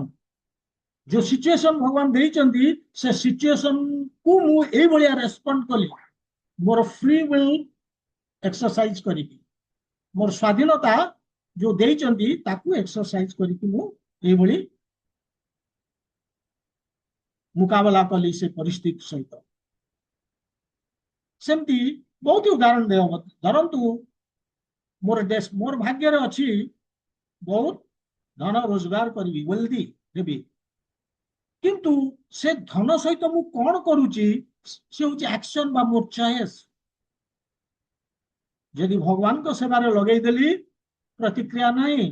ଯୋଉ ସିଚୁଏସନ ଭଗବାନ ଦେଇଛନ୍ତି ସେ ସିଚୁଏସନ କୁ ମୁଁ ଏଇଭଳିଆ ରେସ୍ପଣ୍ଡ କଲି, ମୋର ଫ୍ରି ୱିଲ୍ ଏକ୍ସରସାଇଜ କରିକି, ମୋର ସ୍ୱାଧୀନତା ଯୋଉ ଦେଇଛନ୍ତି ତାକୁ ଏକ୍ସରସାଇଜ କରିକି ମୁଁ ଏଇଭଳି ମୁକାବିଲା କଲି ସେ ପରିସ୍ଥିତି ସହିତ। ସେମିତି ବହୁତ ଉଦାହରଣ ଦେବ। ଧରନ୍ତୁ ମୋର ଭାଗ୍ୟରେ ଅଛି ବହୁତ ଧନ ରୋଜଗାର କରିବି, ୱେଲ୍ଦି ହେବି, କିନ୍ତୁ ସେ ଧନ ସହିତ ମୁଁ କଣ କରୁଛି ସେ ହଉଛି ଆକ୍ସନ ବା ମୋର ଚଏସ୍। ଯଦି ଭଗବାନଙ୍କ ସେବାରେ ଲଗେଇଦେଲି ପ୍ରତିକ୍ରିୟା ନାହିଁ,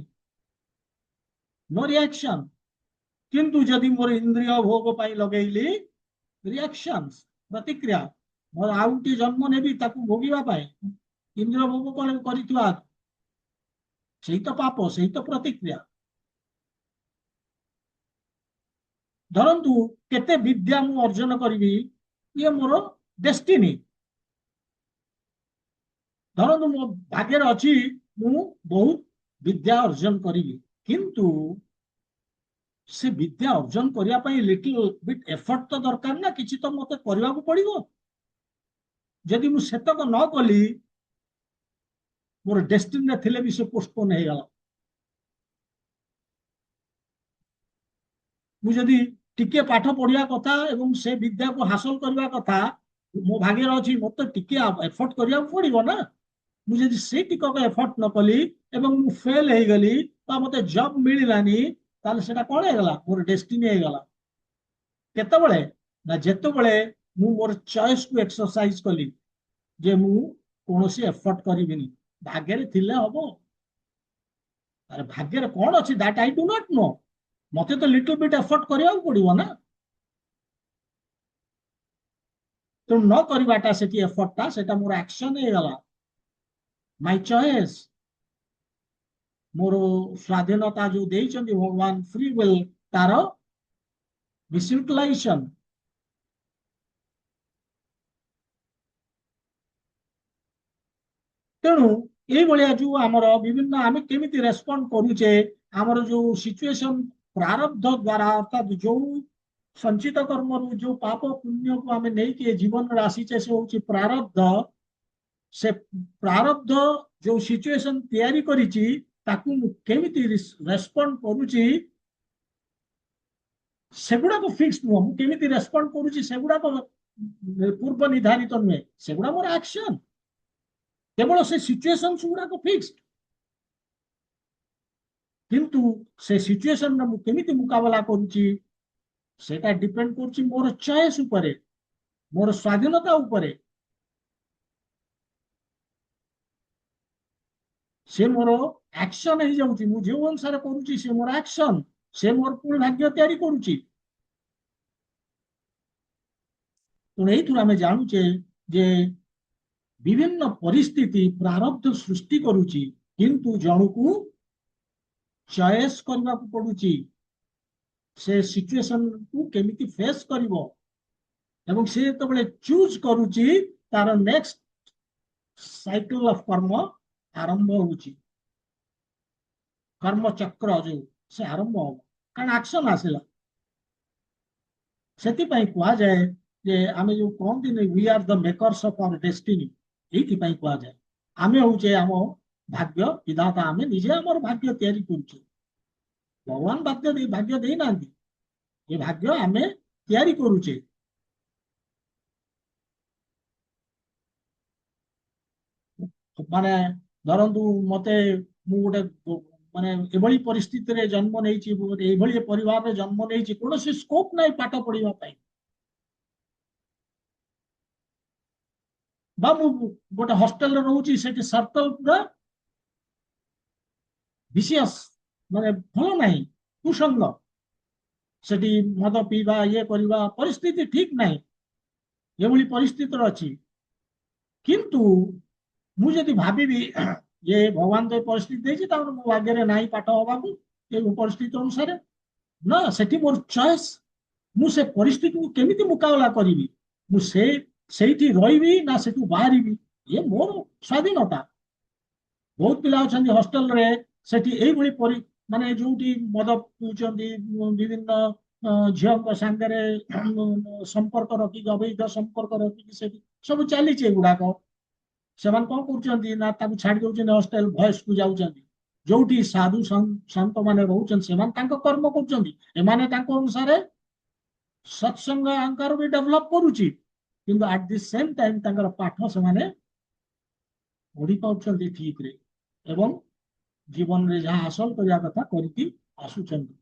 नो रिएक्शन, किंतु जदि मोर इंद्रिय भोग पाई लगेइली रिएक्शन प्रतिक्रिया, मोर आउटी जन्म नेबी ताकू भोगिबा पाए, इंद्रिय भोग करितवा सेही तो पाप, सेही तो प्रतिक्रिया। धरंतु केते विद्या मु अर्जन करिवि, ये मोर डेस्टिनी। धरंतु मो भाग्य अच्छी मु बहुत विद्या अर्जन करिवि, किंतु से विद्या अर्जन करिया पई लिटिल बिट एफर्ट तो दरकार ना, किछि तो मते करिवा को पड़िबो। जदि मु सेतक न कली मोर डेस्टिनी रे थिले भी से पोस्टपोन हे गला। मु जदि टिके पाठ पढ़िया कथा एवं से विद्या को हासिल करवा कथा मो भाग्य अछि, मते टिके एफर्ट करिया को पड़िबो ना। मु जदि से टिकक एफर्ट न कली एवं मु फेल हे गली ता मते जॉब मिलिलानी, ताले सेटा कोन हे गला, मोर डेस्टिनी हे गला। केतेबेले ना जेतेबेले मु मोर चॉइस को एक्सरसाइज कली जे मु कोनोसी एफर्ट करिबिनी, भाग्य रे थिले हबो। अरे भाग्य रे कोन अछि that I do not know, मते तो लिटिल बिट एफर्ट करिया पड़िबो ना। तो न करिवाटा सेठी एफर्टटा सेटा मोर एक्शन हे गला, माय चॉइस। मोर स्वाधीनता जो देइचंदी भगवान फ्री विल तारो मिसयूटिलाइजेशन। तेणु ये जो आमर विभिन्न आम केमिति रेस्पॉन्ड करूचे, आमर जो सिचुएशन प्रारब्ध द्वारा, अर्थात जो संचित कर्म जो पाप पुण्य को आम नहीं जीवन में आसीचे से हूँ प्रारब्ध। से प्रारब्ध जो सिचुएशन तैयारी करिछि ताकू केमिति रेस्पॉन्ड करूची सेगुड़ा को फिक्स नुह, मु केमिति रेस्पॉन्ड करूची सेगुड़ा को पूर्व निर्धारित नुहे, सेगुड़ा मोर एक्शन। केवल से सिचुएशन गुड़ा को फिक्स्ड, किंतु से सिचुएशन मु केमिति मुकाबला करूची सेटा डिपेंड करूची मोर चॉइस उपरे, मोर स्वाधीनता उपरे। से मोर एक्शन हो जाउची, मु जो अनुसार करूची से मोर एक्शन, से मोर पूर्ण भाग्य तैयारी करूची। तो एथु आमे जानूचे जे विभिन्न परिस्थिति प्रारब्ध सृष्टि करूची, किंतु जनकू चॉइस करबा को पड़ुची से सिचुएशन को केमिति फेस करिवो, एवं से तबले चूज करूची तार नेक्स्ट साइकिल ऑफ कर्म आरंभ होउची, कर्म चक्र जो से आरंभ हो कारण एक्शन आसिला। सेति पई कुआ जाए जे आमे जो कहंती नै we are the makers of our destiny, एथि पई कुआ जाए आमे होचे आम भाग्य विधाता, आमे निजे हमर भाग्य तैयारी करूची। ଭଗବାନ ଭାଗ୍ୟ ଦେଇନାହାନ୍ତି, ଏ ଭାଗ୍ୟ ଆମେ ତିଆରି କରୁଛେ। ମାନେ ଧରନ୍ତୁ ମତେ, ମୁଁ ଗୋଟେ ମାନେ ଏଭଳି ପରିସ୍ଥିତିରେ ଜନ୍ମ ନେଇଛି, ଏଇଭଳି ପରିବାରରେ ଜନ୍ମ ନେଇଛି, କୌଣସି ସ୍କୋପ ନାହିଁ ପାଠ ପଢିବା ପାଇଁ, ବା ମୁଁ ଗୋଟେ ହଷ୍ଟେଲରେ ରହୁଛି, ସେଠି ସର୍କଲ ପୁରା ଭିସିୟସ୍, ମାନେ ଭଲ ନାହିଁ, କୁସଙ୍ଗ, ସେଠି ମଦ ପିଇବା, ଇଏ କରିବା, ପରିସ୍ଥିତି ଠିକ ନାହିଁ, ଏଭଳି ପରିସ୍ଥିତିରେ ଅଛି। କିନ୍ତୁ ମୁଁ ଯଦି ଭାବିବି ଯେ ଭଗବାନ ତ ଏ ପରିସ୍ଥିତି ଦେଇଛି, ତାପରେ ମୋ ଭାଗ୍ୟରେ ନାହିଁ ପାଠ ହବାକୁ ଏ ପରିସ୍ଥିତି ଅନୁସାରେ, ନା, ସେଠି ମୋର ଚଏସ୍, ମୁଁ ସେ ପରିସ୍ଥିତିକୁ କେମିତି ମୁକାବିଲା କରିବି, ମୁଁ ସେଇଠି ରହିବି ନା ସେଠୁ ବାହାରିବି, ଏ ମୋର ସ୍ୱାଧୀନତା। ବହୁତ ପିଲା ଅଛନ୍ତି ହଷ୍ଟେଲରେ, ସେଠି ଏଇଭଳି ମାନେ ଯୋଉଠି ମଦ ପିଉଛନ୍ତି, ବିଭିନ୍ନ ଝିଅଙ୍କ ସାଙ୍ଗରେ ସମ୍ପର୍କ ରଖିକି, ଅବୈଧ ସମ୍ପର୍କ ରଖିକି ସେଠି ସବୁ ଚାଲିଛି ଏଗୁଡାକ। ସେମାନେ କଣ କରୁଛନ୍ତି ନା ତାକୁ ଛାଡି ଦଉଛନ୍ତି, ହଷ୍ଟେଲ ଭଏସକୁ ଯାଉଛନ୍ତି, ଯୋଉଠି ସାଧୁ ସନ୍ଥ ମାନେ ରହୁଛନ୍ତି, ସେମାନେ ତାଙ୍କ କର୍ମ କରୁଛନ୍ତି, ଏମାନେ ତାଙ୍କ ଅନୁସାରେ ସତ୍ସଙ୍ଗ ଆକାର ବି ଡେଭଲପ କରୁଛି, କିନ୍ତୁ ଆଟ ଦି ସେମ ଟାଇମ ତାଙ୍କର ପାଠ ସେମାନେ ପଢି ପାରୁଛନ୍ତି ଠିକରେ, ଏବଂ ଜୀବନରେ ଯାହା ହାସଲ କରିବା କଥା କରିକି ଆସୁଛନ୍ତି।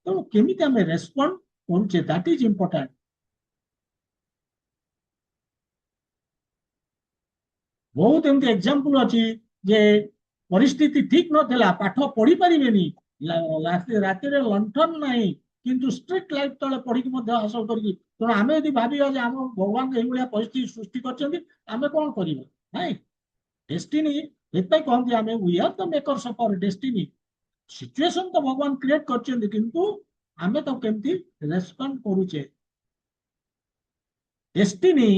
ତେଣୁ କେମିତି ଆମେ ରେସ୍ପଣ୍ଡ କରୁଛେ, ଦ୍ୟାଟ ଇଜ ଇମ୍ପୋର୍ଟାଣ୍ଟ। ବହୁତ ଏମିତି ଏକ୍ସାମ୍ପଲ ଅଛି ଯେ ପରିସ୍ଥିତି ଠିକ ନଥିଲା, ପାଠ ପଢି ପାରିବେନି, ରାତିରେ ଲଣ୍ଠନ ନାହିଁ, କିନ୍ତୁ ଷ୍ଟ୍ରିକ୍ଟ ଲାଇଫ ତଳେ ପଢିକି ମଧ୍ୟ ହାସଲ କରିକି। ତେଣୁ ଆମେ ଯଦି ଭାବିବା ଯେ ଆମ ଭଗବାନ ଏଇଭଳିଆ ପରିସ୍ଥିତି ସୃଷ୍ଟି କରିଛନ୍ତି, ଆମେ କଣ କରିବା? ନାଇଁ, ଡେଷ୍ଟିନି, ଏଥିପାଇଁ କହନ୍ତି ଆମେ we are the makers of our destiny. Situation ତ ଭଗବାନ କ୍ରିଏଟ କରିଛନ୍ତି, କିନ୍ତୁ ଆମେ ତ କେମିତି ରେସ୍ପଣ୍ଡ କରୁଛେ। ଡେଷ୍ଟିନି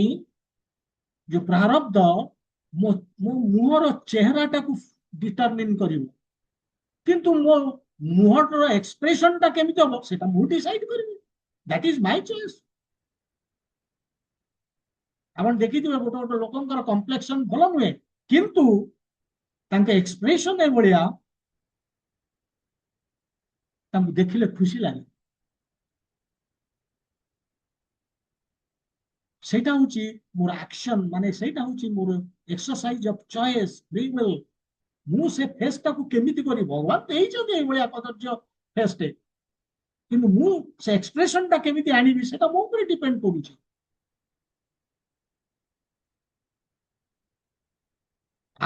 ଯୋଉ ପ୍ରାରବ୍ଧ ମୋ ମୁହଁର ଚେହେରାଟାକୁ ଡିଟରମିନ କରିବ, କିନ୍ତୁ ମୋ ମୁହଁର ଏକ୍ସପ୍ରେସନଟା କେମିତି ହବ ସେଟା ମୁଁ ଡିସାଇଡ କରିବି, ଦ୍ୟାଟ ଇଜ ମାଇ ଚଏସ୍। ଆପଣ ଦେଖିଥିବେ ଗୋଟେ ଗୋଟେ ଲୋକଙ୍କର କମ୍ପ୍ଲେକ୍ସନ ଭଲ ନୁହେଁ, କିନ୍ତୁ ତାଙ୍କ ଏକ୍ସପ୍ରେସନ ଏଭଳିଆ, ତାଙ୍କୁ ଦେଖିଲେ ଖୁସି ଲାଗେ। ସେଇଟା ହଉଛି ମୋର ଆକ୍ସନ, ମାନେ ସେଇଟା ହଉଛି ମୋର exercise of choice, free will. ମୁଁ ସେ ଫେସଟାକୁ କେମିତି କରି, ଭଗବାନ ଦେଇଛନ୍ତି ଏଇଭଳିଆ କଦର୍ଯ୍ୟ ଫେସଟେ, କିନ୍ତୁ ମୁଁ ସେ ଏକ୍ସପ୍ରେସନଟା କେମିତି ଆଣିବି ସେଟା ମୋ ଉପରେ ଡିପେଣ୍ଡ କରୁଛି।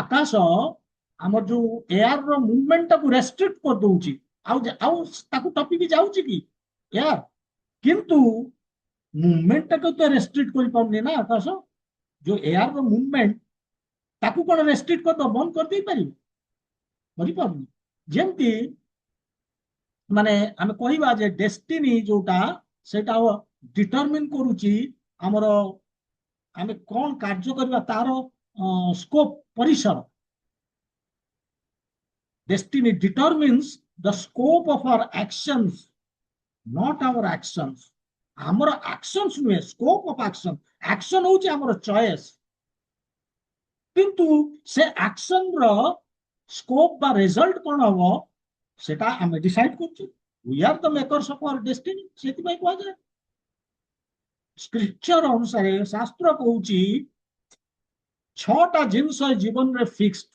ଆକାଶ ଆମର ଯୋଉ ଏୟାର ର ମୁଭମେଣ୍ଟଟାକୁ ରେଷ୍ଟ୍ରିକ୍ଟ କରିଦଉଛି, ଆଉ ତାକୁ ଟପିକି ଯାଉଛି କି ଏୟାର, କିନ୍ତୁ ମୁଭମେଣ୍ଟଟାକୁ ତ ରେଷ୍ଟ୍ରିକ୍ଟ କରିପାରୁନି ନା ଆକାଶ। ଯୋଉ ଏୟାର ର ମୁଭମେଣ୍ଟ, ତାକୁ କଣ ରେଷ୍ଟ୍ରିକ୍ଟ କରିଦବ, ବନ୍ଦ କରିଦେଇ ପାରିବ? କରିପାରୁନି। ଯେମିତି ମାନେ ଆମେ କହିବା ଯେ ଡେଷ୍ଟିନି ଯୋଉଟା, ସେଟା ଡିଟରମିନ କରୁଛି ଆମର ଆମେ କଣ କାର୍ଯ୍ୟ କରିବା, ତାର ସ୍କୋପ, ପରିସର। Destiny determines the scope of our actions, not our actions. ଆମର actions ନୁହେଁ, scope of action. action ହଉଛି ଆମର choice, କିନ୍ତୁ ସେ action ର scope ବା result କଣ ହବ ସେଟା ଆମେ decide କରୁଛୁ। we are the makers of our destiny, ସେଥିପାଇଁ କୁହାଯାଏ। ସ୍କ୍ରିପଚର ଅନୁସାରେ ଶାସ୍ତ୍ର କହୁଛି 6ଟା ଜିନିଷ ଜୀବନରେ ଫିକ୍ସଡ,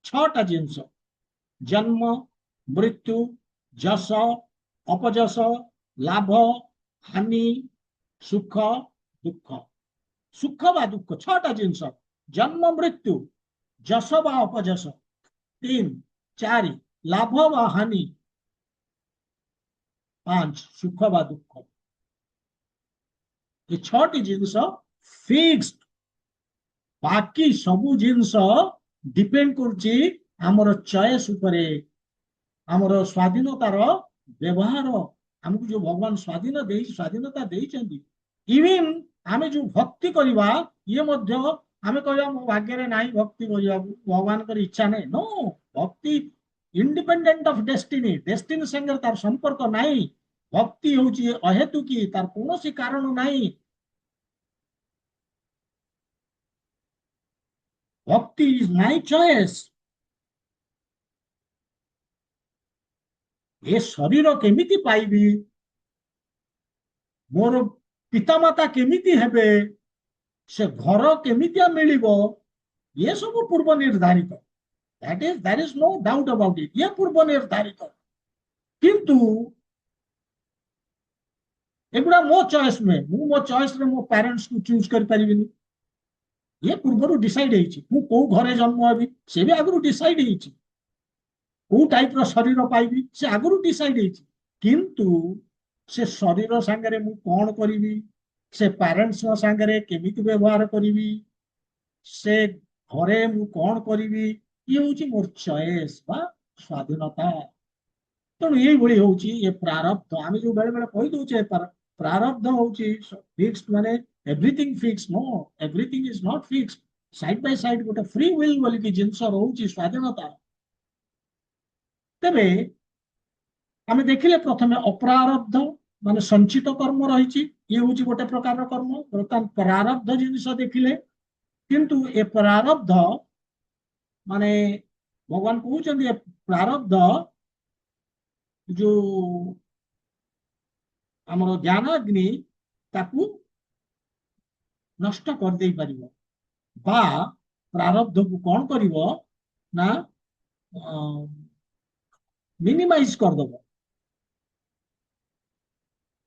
6ଟା ଜିନିଷ: ଜନ୍ମ, ମୃତ୍ୟୁ, ଯଶ, ଅପଯଶ, ଲାଭ, ହାନି, ସୁଖ, ଦୁଃଖ। ସୁଖ ବା ଦୁଃଖ, 6ଟା ଜିନିଷ: ଜନ୍ମ, ମୃତ୍ୟୁ, ଯଶ ବା ଅପଯଶ 3, 4, ଲାଭ ବା ହାନି 5, ସୁଖ ବା ଦୁଃଖ। ଏ 6ଟି ଜିନିଷ ଫିକ୍ସଡ, ବାକି ସବୁ ଜିନିଷ ଡିପେଣ୍ଡ କରୁଛି ଆମର ଚଏସ୍ ଉପରେ, ଆମର ସ୍ୱାଧୀନତାର ବ୍ୟବହାର। ଆମକୁ ଯୋଉ ଭଗବାନ ସ୍ୱାଧୀନତା ଦେଇଛନ୍ତି, ଇଭିନ୍ ଆମେ ଯୋଉ ଭକ୍ତି କରିବା, ଇଏ ମଧ୍ୟ ଆମେ କହିବା ମୋ ଭାଗ୍ୟରେ ନାହିଁ ଭକ୍ତି କରିବାକୁ, ଭଗବାନଙ୍କର ଇଚ୍ଛା ନାହିଁ, ନୋ। ଭକ୍ତି ଇଣ୍ଡିପେଣ୍ଡେଣ୍ଟ ଅଫ ଡେଷ୍ଟିନି, ଡେଷ୍ଟିନି ସାଙ୍ଗରେ ତାର ସମ୍ପର୍କ ନାହିଁ। ଭକ୍ତି ହଉଛି ଅହେତୁକି, ତାର କୌଣସି କାରଣ ନାହିଁ। ଭକ୍ତି ଇଜ ମାଇ ଚଏସ୍। ए शरीर केमिति पाइबी मोर पितामाता केमिति हेबे से घर केमितिया मिलिबो ये सब पूर्व निर्धारित there is no doubt about it ये पूर्व निर्धारित किंतु एगुड़ा मो चॉइस में मो चॉइस रे मो पेरेंट्स को चूज कर परिबिनी ये पूर्व डिसाइड होइछि मु को घरे जन्म हेबी से भी आगु डिसाइड होइछि को टाइप रो शरीर पाइबी से आगु डिसाइड होइछि किंतु से शरीर संगे मु कोन करिवि से पेरेंट्स संगे केमिति व्यवहार करिवि से घरे मु कोन करिवि ये होछि मोर चॉइस बा स्वाधीनता तेणु ये भली होछि ये प्रारब्ध आमे जो बेले बेले कहि दोछे प्रारब्ध होछि फिक्स्ड माने everything fix know everything is not fixed side by side गोटे फ्री विल बोली कि जिंस रहउछि स्वाधीनता तबे आमे देखिले प्रथमे अप्रारब्ध माने संचित कर्म रहिछि ये होछि गोटे प्रकार कर्म बर्तमान प्रारब्ध जिनिस देखिले किंतु ए प्रारब्ध माने भगवान कहउछन ये प्रारब्ध जो हमरो ज्ञानाग्नि ताकू नष्ट कर दे परिबो बा प्रारब्ध को कौन करिवो ना मिनिमाइज कर दबो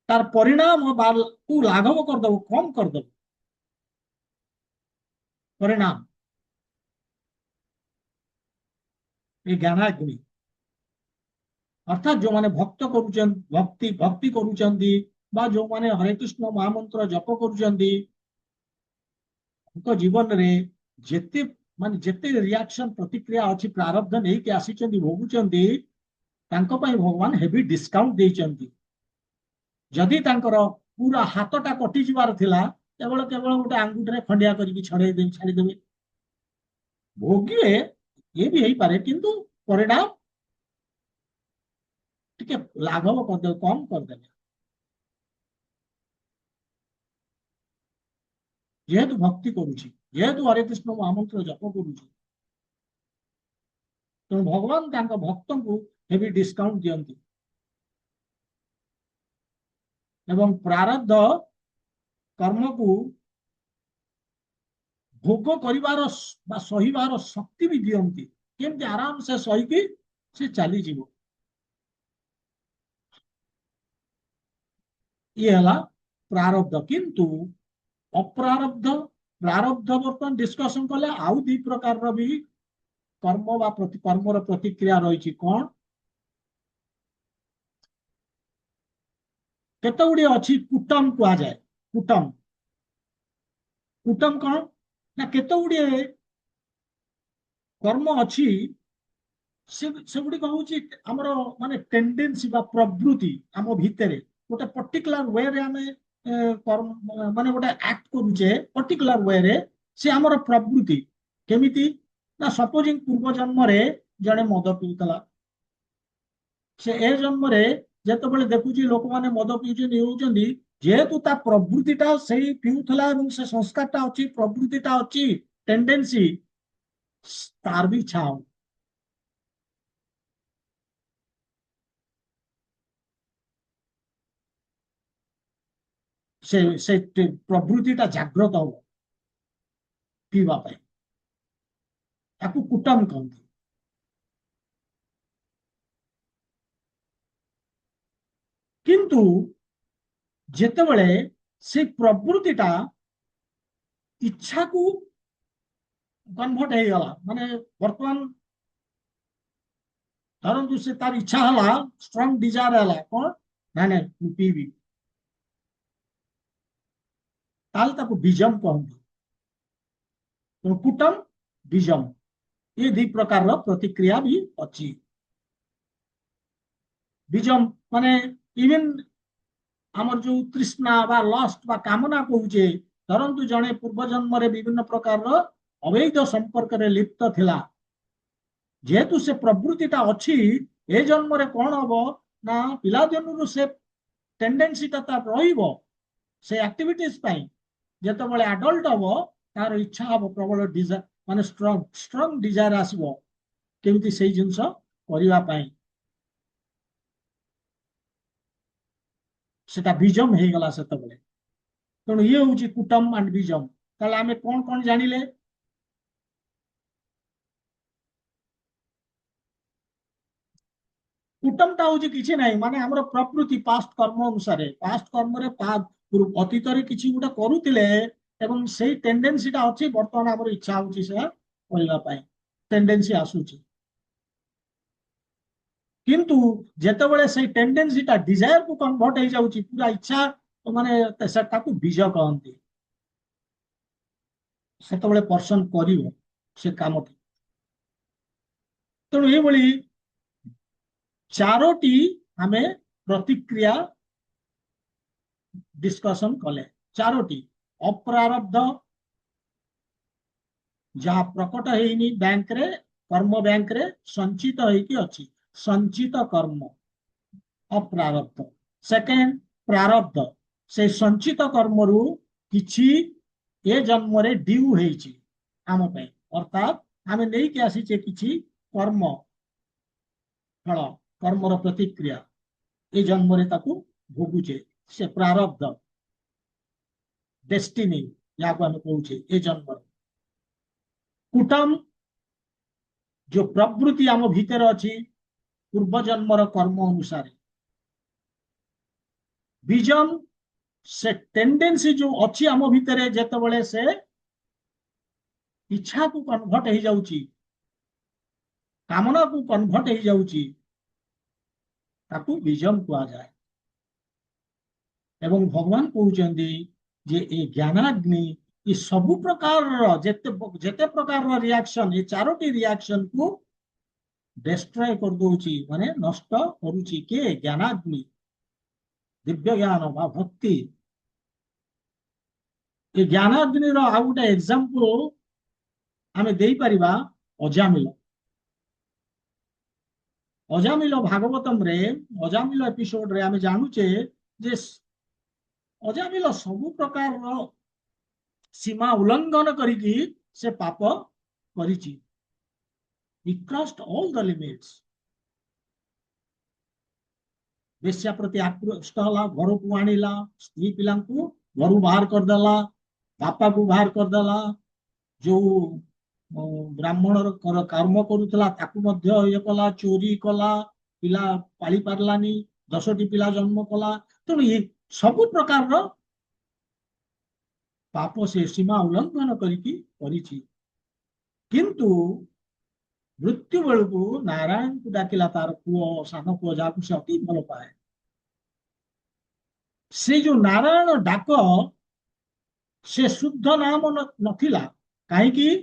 तार परिणाम को लाघव कर दबो कम कर दबो परिणाम ये ज्ञानाग्नि अर्थात जो माने भक्त करूचन भक्ति करूचंदी बा जो माने हरे कृष्ण महामंत्र जप करूचंदी उनको जीवन रे जेते माने जेते रिएक्शन प्रतिक्रिया अछि प्रारब्ध नै के आसीचंदी भोगुचंदी तांको पई भगवान हेवी डिस्काउंट देचंदी जदि तांकर पूरा हातटा कटि जिवार थिला केवल केवल गोटे आंगुठरे खंडिया करिकि छाड़ी देबे भोगिए ये भी हेई पारे किंतु परिणाम टिके लाघव कर दे कम कर दे जेहेतु भक्ति करुछि जेहेतु हरे कृष्ण महामंत्र जप करुछि तो भगवान तांका भक्तों को हेवी डिस्काउंट दियंती एवं प्रारब्ध कर्म को भोग करिवार बा सहिबार शक्ति भी दियंती केमति आराम से सही की से चली जीवो ये हला प्रारब्ध किंतु अप्रारब्ध प्रारब्ध बर्तमान डिस्कशन कले आउ दी प्रकार रो भी कर्म बा कर्म रो प्रतिक्रिया रही कौन केते गुडी अछि कुटम कुआ जाए कुटम कुटम कौन ना केते गुडी कर्म अछि से गुडी कहूची हमरो माने टेंडेंसी बा प्रवृत्ति हम भितरे गोटे पर्टिकुलर वे रे हमें कर्म माने गोटे एक्ट करूचे पर्टिकुलर वे रे से हमर प्रवृत्ति केमिति ना सपोजिंग पूर्व जन्म रे जने मद पीउतला से ए जन्म रे जेते बेले देखुची लोक माने मद पीउचन होउचंदी जेहेतु ता प्रवृत्तिटा सेही पीउतला एवं से संस्कारटा अछि प्रवृत्तिटा अछि टेंडेंसी तार भी छाओ से प्रवृत्तिटा जागृत हो पीवा पाई ताकू कुटम कहते किंतु जेतेबेले से प्रवृत्तिटा इच्छा को कन्वर्ट हो गला माने वर्तमान धरंतु से तार इच्छा हला स्ट्रांग डिजायर हला कोन ना ना पीवी ताल ताकू बीजम कहते तो कुटम बीजम ये दी प्रकार प्रतिक्रिया भी अच्छी बीजम माने इवन आमर जो तृष्णा बा लस्ट बा कामना कहूचे धरंतु जने पूर्व जन्म रे विभिन्न प्रकार अवैध संपर्क रे लिप्त थिला जेहेतु से प्रवृत्तिटा अच्छी ए जन्म रे कौन हबो ना पिला जन्मरु से टेंडेंसीटा ता रहिबो से एक्टिविटीज पाई जेते बेले एडल्ट हबो तार इच्छा हबो प्रबल डिजायर माने स्ट्रांग डिजायर आसीबो केमिति सेही जिंस करिवा पाई সেটা বিজম ହେଇଗଲା ସେତେବେଳେ। ତେଣୁ ଇଏ ହଉଛି କୁଟମ ଆଣ୍ଡ ବିଜମ। ତାହେଲେ ଆମେ କଣ କଣ ଜାଣିଲେ? କୁଟମଟା ହଉଛି କିଛି ନାହିଁ, ମାନେ ଆମର ପ୍ରକୃତି ପାଷ୍ଟ କର୍ମ ଅନୁସାରେ, ପାଷ୍ଟ କର୍ମରେ ଅତୀତରେ କିଛି ଗୋଟେ କରୁଥିଲେ ଏବଂ ସେଇ ଟେଣ୍ଡେନ୍ସିଟା ଅଛି, ବର୍ତ୍ତମାନ ଆମର ଇଚ୍ଛା ହଉଛି ସେୟା କରିବା ପାଇଁ, ଟେଣ୍ଡେନ୍ସି ଆସୁଛି। କିନ୍ତୁ ଯେତେବେଳେ ସେଇ ଟେଣ୍ଡେନ୍ସିଟା ଡିଜାୟାରକୁ କନଭର୍ଟ ହେଇଯାଉଛି, ପୁରା ଇଚ୍ଛା, ମାନେ ତାକୁ ବୀଜ କହନ୍ତି, ସେତେବେଳେ ପର୍ସନ କରିବ ସେ କାମଟି। ତେଣୁ ଏଇଭଳି ଚାରୋଟି ଆମେ ପ୍ରତିକ୍ରିୟା डिस्कसन कले। चारोटी अप्रारब्ध जहाँ प्रकट है बैंक रे, कर्म बैंक रे संचित होइकी अछि, संचित कर्म अप्रारब्ध। सेकेंड प्रारब्ध, से संचित कर्म रु किछि ए जन्म रे ड्यू हेछि आम पे, अर्थात आमे नै कि आसीचे किछि कर्म फल, कर्मर प्रतिक्रिया ए जन्म रे ताकू भोगुचे, से प्रारब्ध डेस्टिनी या को हम कहूचे ए जन्म। कुटम जो प्रवृत्ति आम भीतर अच्छी पूर्व जन्मर कर्म अनुसार। विजन से टेंडेंसी जो अच्छी आम भीतर जेतबेले से इच्छा को कन्वर्ट हो जाउची, कामना को कन्वर्ट हो जाउची, ताकू विजन कहा जाए। एवं भगवान कहउचंदी जे ए ज्ञानाग्नि ये सबु प्रकार जेते प्रकार रिएक्शन, ये चारोटी रिएक्शन को डिस्ट्रॉय कर दोची, माने नष्ट करूची के ज्ञानाग्नि, दिव्य ज्ञान बा भक्ति। ये ज्ञानाग्नि रो आ गोटे एग्जांपल आमे देई परिबा अजामिल। अजामिल भागवतम रे, अजामिल एपिसोड रे आमे जानुचे जे अजामिल सबु प्रकार रो सीमा उल्लंघन करिकी से पाप करिची। He crossed all the limits. वेश्या प्रति आकृष्ट हला, घर को आनिला, स्त्री पिला को घर बाहर कर देला, बापा को बाहर कर देला, जो ब्राह्मण कर्म करुला ताकू मध्य ये कला, चोरी कला, पिला पाली पारलानी, 10टी पिला जन्म कला। तो ये सब प्रकार रो पाप से सीमा उल्लंघन करिकी, किंतु मृत्यु बेलू नारायण को डाकिला तार पुओ, सान पुओ जहाँ से अति भल पाए, से जो नारायण डाक से शुद्ध नाम नथिला, कहीं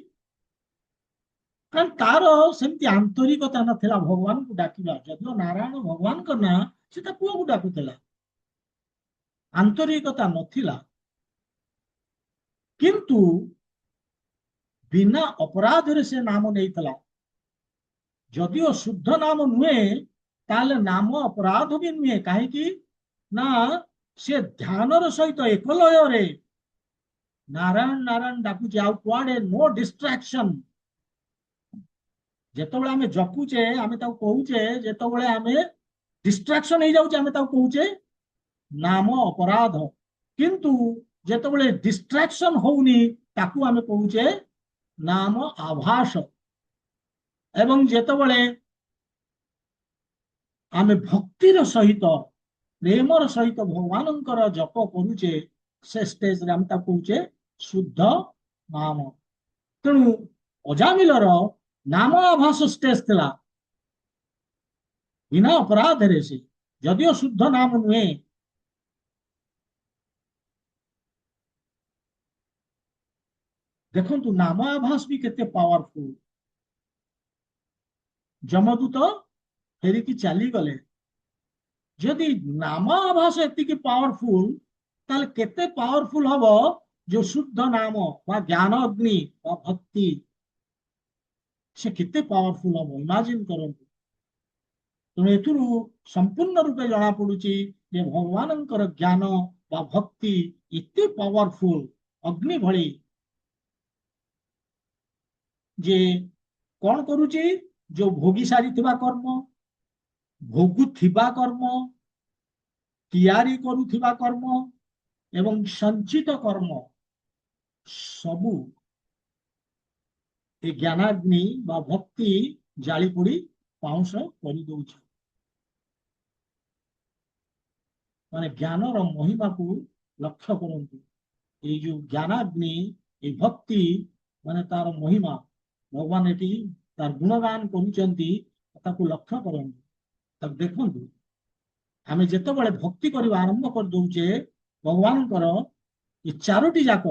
तार सेमती आंतरिकता नथिला भगवान को डाकिला। जदियो नारायण भगवान का ना, से पुओ को डाकुला, आंतरिकता नथिला। किंतु बिना अपराध रे से नाम नहीं थला। जदियो शुद्ध नाम नुहे, ताले नाम अपराध भी नुहे, कहीं ना से ध्यान सहित एकलय रे नारायण नारायण डाकुचे, आ कुआडे नो डिस्ट्रैक्शन। जेतबेले आमे जपुचे, आमे ताऊ कहूचे, जेतबेले आमे डिस्ट्रैक्शन हो जाउचे, आमे ताऊ कहूचे नाम अपराध। किंतु जेतबेले डिस्ट्रैक्शन होउनी, ताकू आमे कहूचे नाम आभास। एवं जेतबेले आमे भक्तिर सहित, प्रेमर सहित भगवानंकर जप करूचे, से स्टेज रे आमे ताकू कहूचे शुद्ध नाम। तेणु अजामिलर नाम आभास स्टेज थिला, बिना अपराध रे से, जदियो शुद्ध नाम नुहे। देखंतु नाम आभास भी केते पावरफुल। जमदूत फेरिकी चली गले, जदि नाम आभास एतिकी पावरफुल, ताले केते पावरफुल हबो जो शुद्ध नाम बा ज्ञान अग्नि बा भक्ति, से केते पावरफुल हबो, इमेजिन करंतु। तेणु एथुरु संपूर्ण रूपे जना पड़ुची जे भगवानंकर ज्ञान बा भक्ति एते पावरफुल, अग्नि भली, जे कौन करुची, जो भोगी सारी थिबा कर्म, भोगु थिबा कर्म, ତିଆରି କରୁଥିବା କର୍ମ ଏବଂ ସଞ୍ଚିତ କର୍ମ ସବୁ ଏ ଜ୍ଞାନାଗ୍ନି ବା ଭକ୍ତି ଜାଳି ପୋଡି ପାଉଁଶ କରିଦଉଛି। ମାନେ ଜ୍ଞାନର ମହିମାକୁ ଲକ୍ଷ୍ୟ କରନ୍ତୁ। ଏଇ ଯୋଉ ଜ୍ଞାନାଗ୍ନି, ଏଇ ଭକ୍ତି ମାନେ ତାର ମହିମା, ଭଗବାନ ଏଠି ତାର ଗୁଣଗାନ କରୁଛନ୍ତି, ତାକୁ ଲକ୍ଷ୍ୟ କରନ୍ତୁ, ତାକୁ ଦେଖନ୍ତୁ। ଆମେ ଯେତେବେଳେ ଭକ୍ତି କରିବା ଆରମ୍ଭ କରିଦଉଛେ ଭଗବାନଙ୍କର ଏ ଚାରୋଟି ଯାକ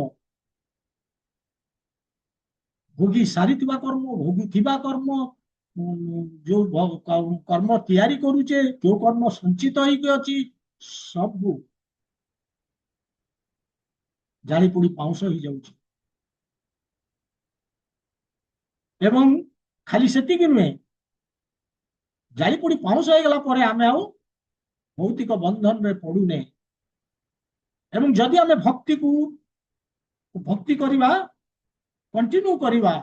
ଭୋଗି ସାରିଥିବା କର୍ମ, ଭୋଗୁଥିବା କର୍ମ, ଯୋଉ କର୍ମ ତିଆରି କରୁଛେ, ଯୋଉ କର୍ମ ସଞ୍ଚିତ ହେଇକି ଅଛି, ସବୁ ଜାଳି ପୋଡି ପାଉଁଶ ହେଇଯାଉଛି। ଏବଂ ଖାଲି ସେତିକି ନୁହେଁ, ଜାଳି ପୋଡି ପାଉଁଶ ହେଇଗଲା ପରେ ଆମେ ଆଉ ଭୌତିକ ବନ୍ଧନରେ ପଡୁନେ। ଏବଂ ଯଦି ଆମେ ଭକ୍ତି କରିବା, କଣ୍ଟିନ୍ୟୁ କରିବା,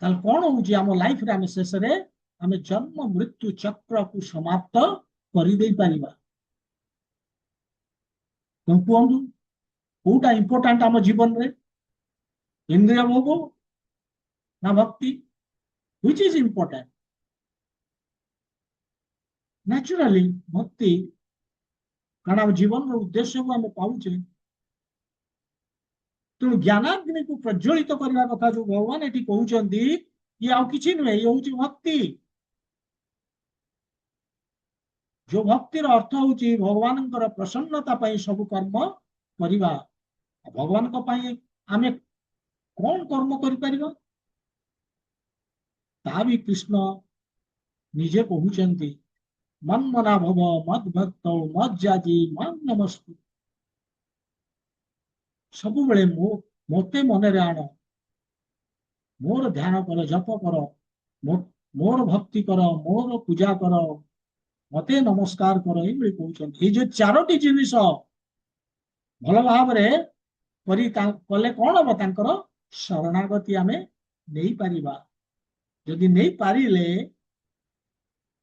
ତାହେଲେ କଣ ହଉଛି ଆମ ଲାଇଫରେ, ଆମେ ଶେଷରେ ଆମେ ଜନ୍ମ ମୃତ୍ୟୁ ଚକ୍ରକୁ ସମାପ୍ତ କରିଦେଇ ପାରିବା। କୁହନ୍ତୁ କୋଉଟା ଇମ୍ପୋର୍ଟାଣ୍ଟ ଆମ ଜୀବନରେ, ଇନ୍ଦ୍ରିୟ ଭୋଗ ନା ଭକ୍ତି? which is important? ନ୍ୟାଚୁରାଲି ଭକ୍ତି, କାରଣ ଆମ ଜୀବନର ଉଦ୍ଦେଶ୍ୟକୁ ଆମେ ପାଉଛେ। ତେଣୁ ଜ୍ଞାନାଗ୍ନିକୁ ପ୍ରଜ୍ୱଳିତ କରିବା କଥା ଯୋଉ ଭଗବାନ ଏଠି କହୁଛନ୍ତି, ଇଏ ଆଉ କିଛି ନୁହେଁ, ଇଏ ହଉଛି ଭକ୍ତି। ଯୋଉ ଭକ୍ତିର ଅର୍ଥ ହଉଛି ଭଗବାନଙ୍କର ପ୍ରସନ୍ନତା ପାଇଁ ସବୁ କର୍ମ କରିବା। ଭଗବାନଙ୍କ ପାଇଁ ଆମେ କଣ କର୍ମ କରିପାରିବା, ତାହା ବି କୃଷ୍ଣ ନିଜେ କହୁଛନ୍ତି, ମନ୍ମନା ଭବ ମଦ୍ ମଜ୍ଜାତି ମାମ୍ ନମସ୍ତୁ। ସବୁବେଳେ ମୋତେ ମନରେ ଆଣ, ମୋର ଧ୍ୟାନ କର, ଜପ କର, ମୋର ଭକ୍ତି କର, ମୋର ପୂଜା କର, ମତେ ନମସ୍କାର କର, ଏଇଭଳି କହୁଛନ୍ତି। ଏଇ ଯୋଉ ଚାରୋଟି ଜିନିଷ ଭଲ ଭାବରେ କଲେ କଣ ହବ, ତାଙ୍କର ଶରଣାଗତି ଆମେ ନେଇପାରିବା। ଯଦି ନେଇପାରିଲେ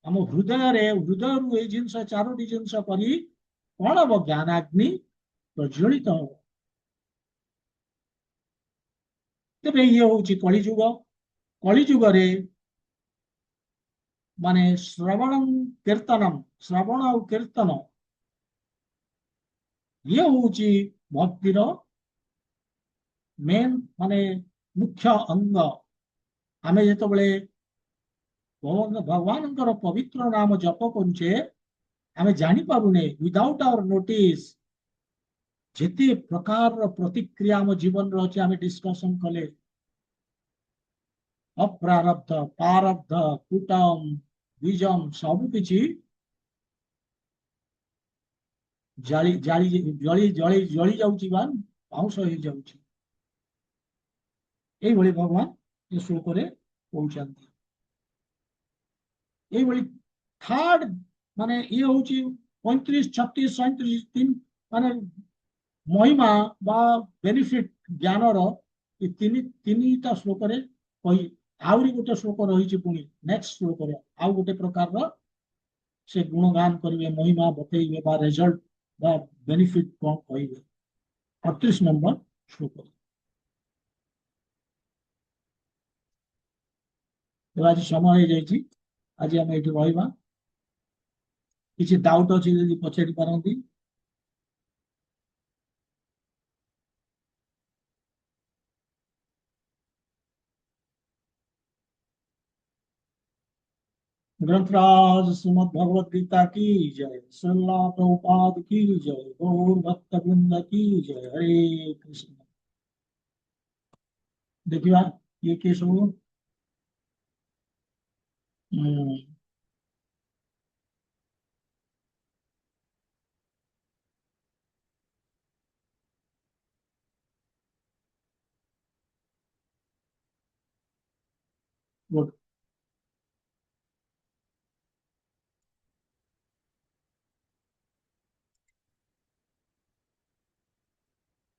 ଆମ ହୃଦୟରୁ ଏଇ ଜିନିଷ, ଚାରୋଟି ଜିନିଷ କରି କଣ ହବ, ଜ୍ଞାନାଗ୍ନି ପ୍ରଜ୍ୱଳିତ ହବ। ତେବେ ଇଏ ହଉଛି କଳିଯୁଗ। କଳିଯୁଗରେ ମାନେ ଶ୍ରବଣ ଆଉ କୀର୍ତ୍ତନ, ଇଏ ହଉଛି ଭକ୍ତିର ମେନ୍ ମାନେ ମୁଖ୍ୟ ଅଙ୍ଗ। ଆମେ ଯେତେବେଳେ ଭଗବାନଙ୍କର ପବିତ୍ର ନାମ ଜପ କରୁଛେ, ଆମେ ଜାଣିପାରୁନେ, ୱିଦାଉଟ୍ ଆୱାର ନୋଟିସ୍ ଯେତେ ପ୍ରକାରର ପ୍ରତିକ୍ରିୟା ଆମ ଜୀବନରେ ଅଛି, ଆମେ ଡିସ୍କସନ କଲେ, ଅପ୍ରାରବ୍ଧ, ପ୍ରାରବ୍ଧ, କୁଟମ, ବୀଜମ ସବୁ କିଛି ଜଳି ଯାଉଛି ବା ପାଉଁଶ ହେଇଯାଉଛି। এইଭଳି ଭଗବାନ ଏ ଶ୍ଲୋକରେ କହୁଛନ୍ତି। এইଭଳି ଥାର୍ଡ ମାନେ ଇଏ ହଉଛି 35, 36, 37 ମାନେ ମହିମା ବା ବେନିଫିଟ ଜ୍ଞାନର ଏ ତିନିଟା ଶ୍ଲୋକରେ କହି, ଆହୁରି ଗୋଟେ ଶ୍ଲୋକ ରହିଛି ପୁଣି ନେକ୍ସଟ ଶ୍ଲୋକରେ ଆଉ ଗୋଟେ ପ୍ରକାରର ସେ ଗୁଣଗାନ କରିବେ, ମହିମା ବତେଇବେ ବା ରେଜଲ୍ଟ ବା ବେନିଫିଟ କଣ କହିବେ 38 ନମ୍ବର ଶ୍ଲୋକରେ। ଆଜି ସମୟ ହେଇଯାଇଛି, ଆଜି ଆମେ ଏଇଠି ରହିବା। କିଛି ଡାଉଟ ଅଛି ଯଦି ପଚାରି ପାରନ୍ତି। ग्रंथराज श्रीमद् भगवद गीता की जय, श्रीला प्रभुपाद की जय, गौर भक्त वृंद की जय। हरे कृष्ण। देखिए ये केस हो गुड।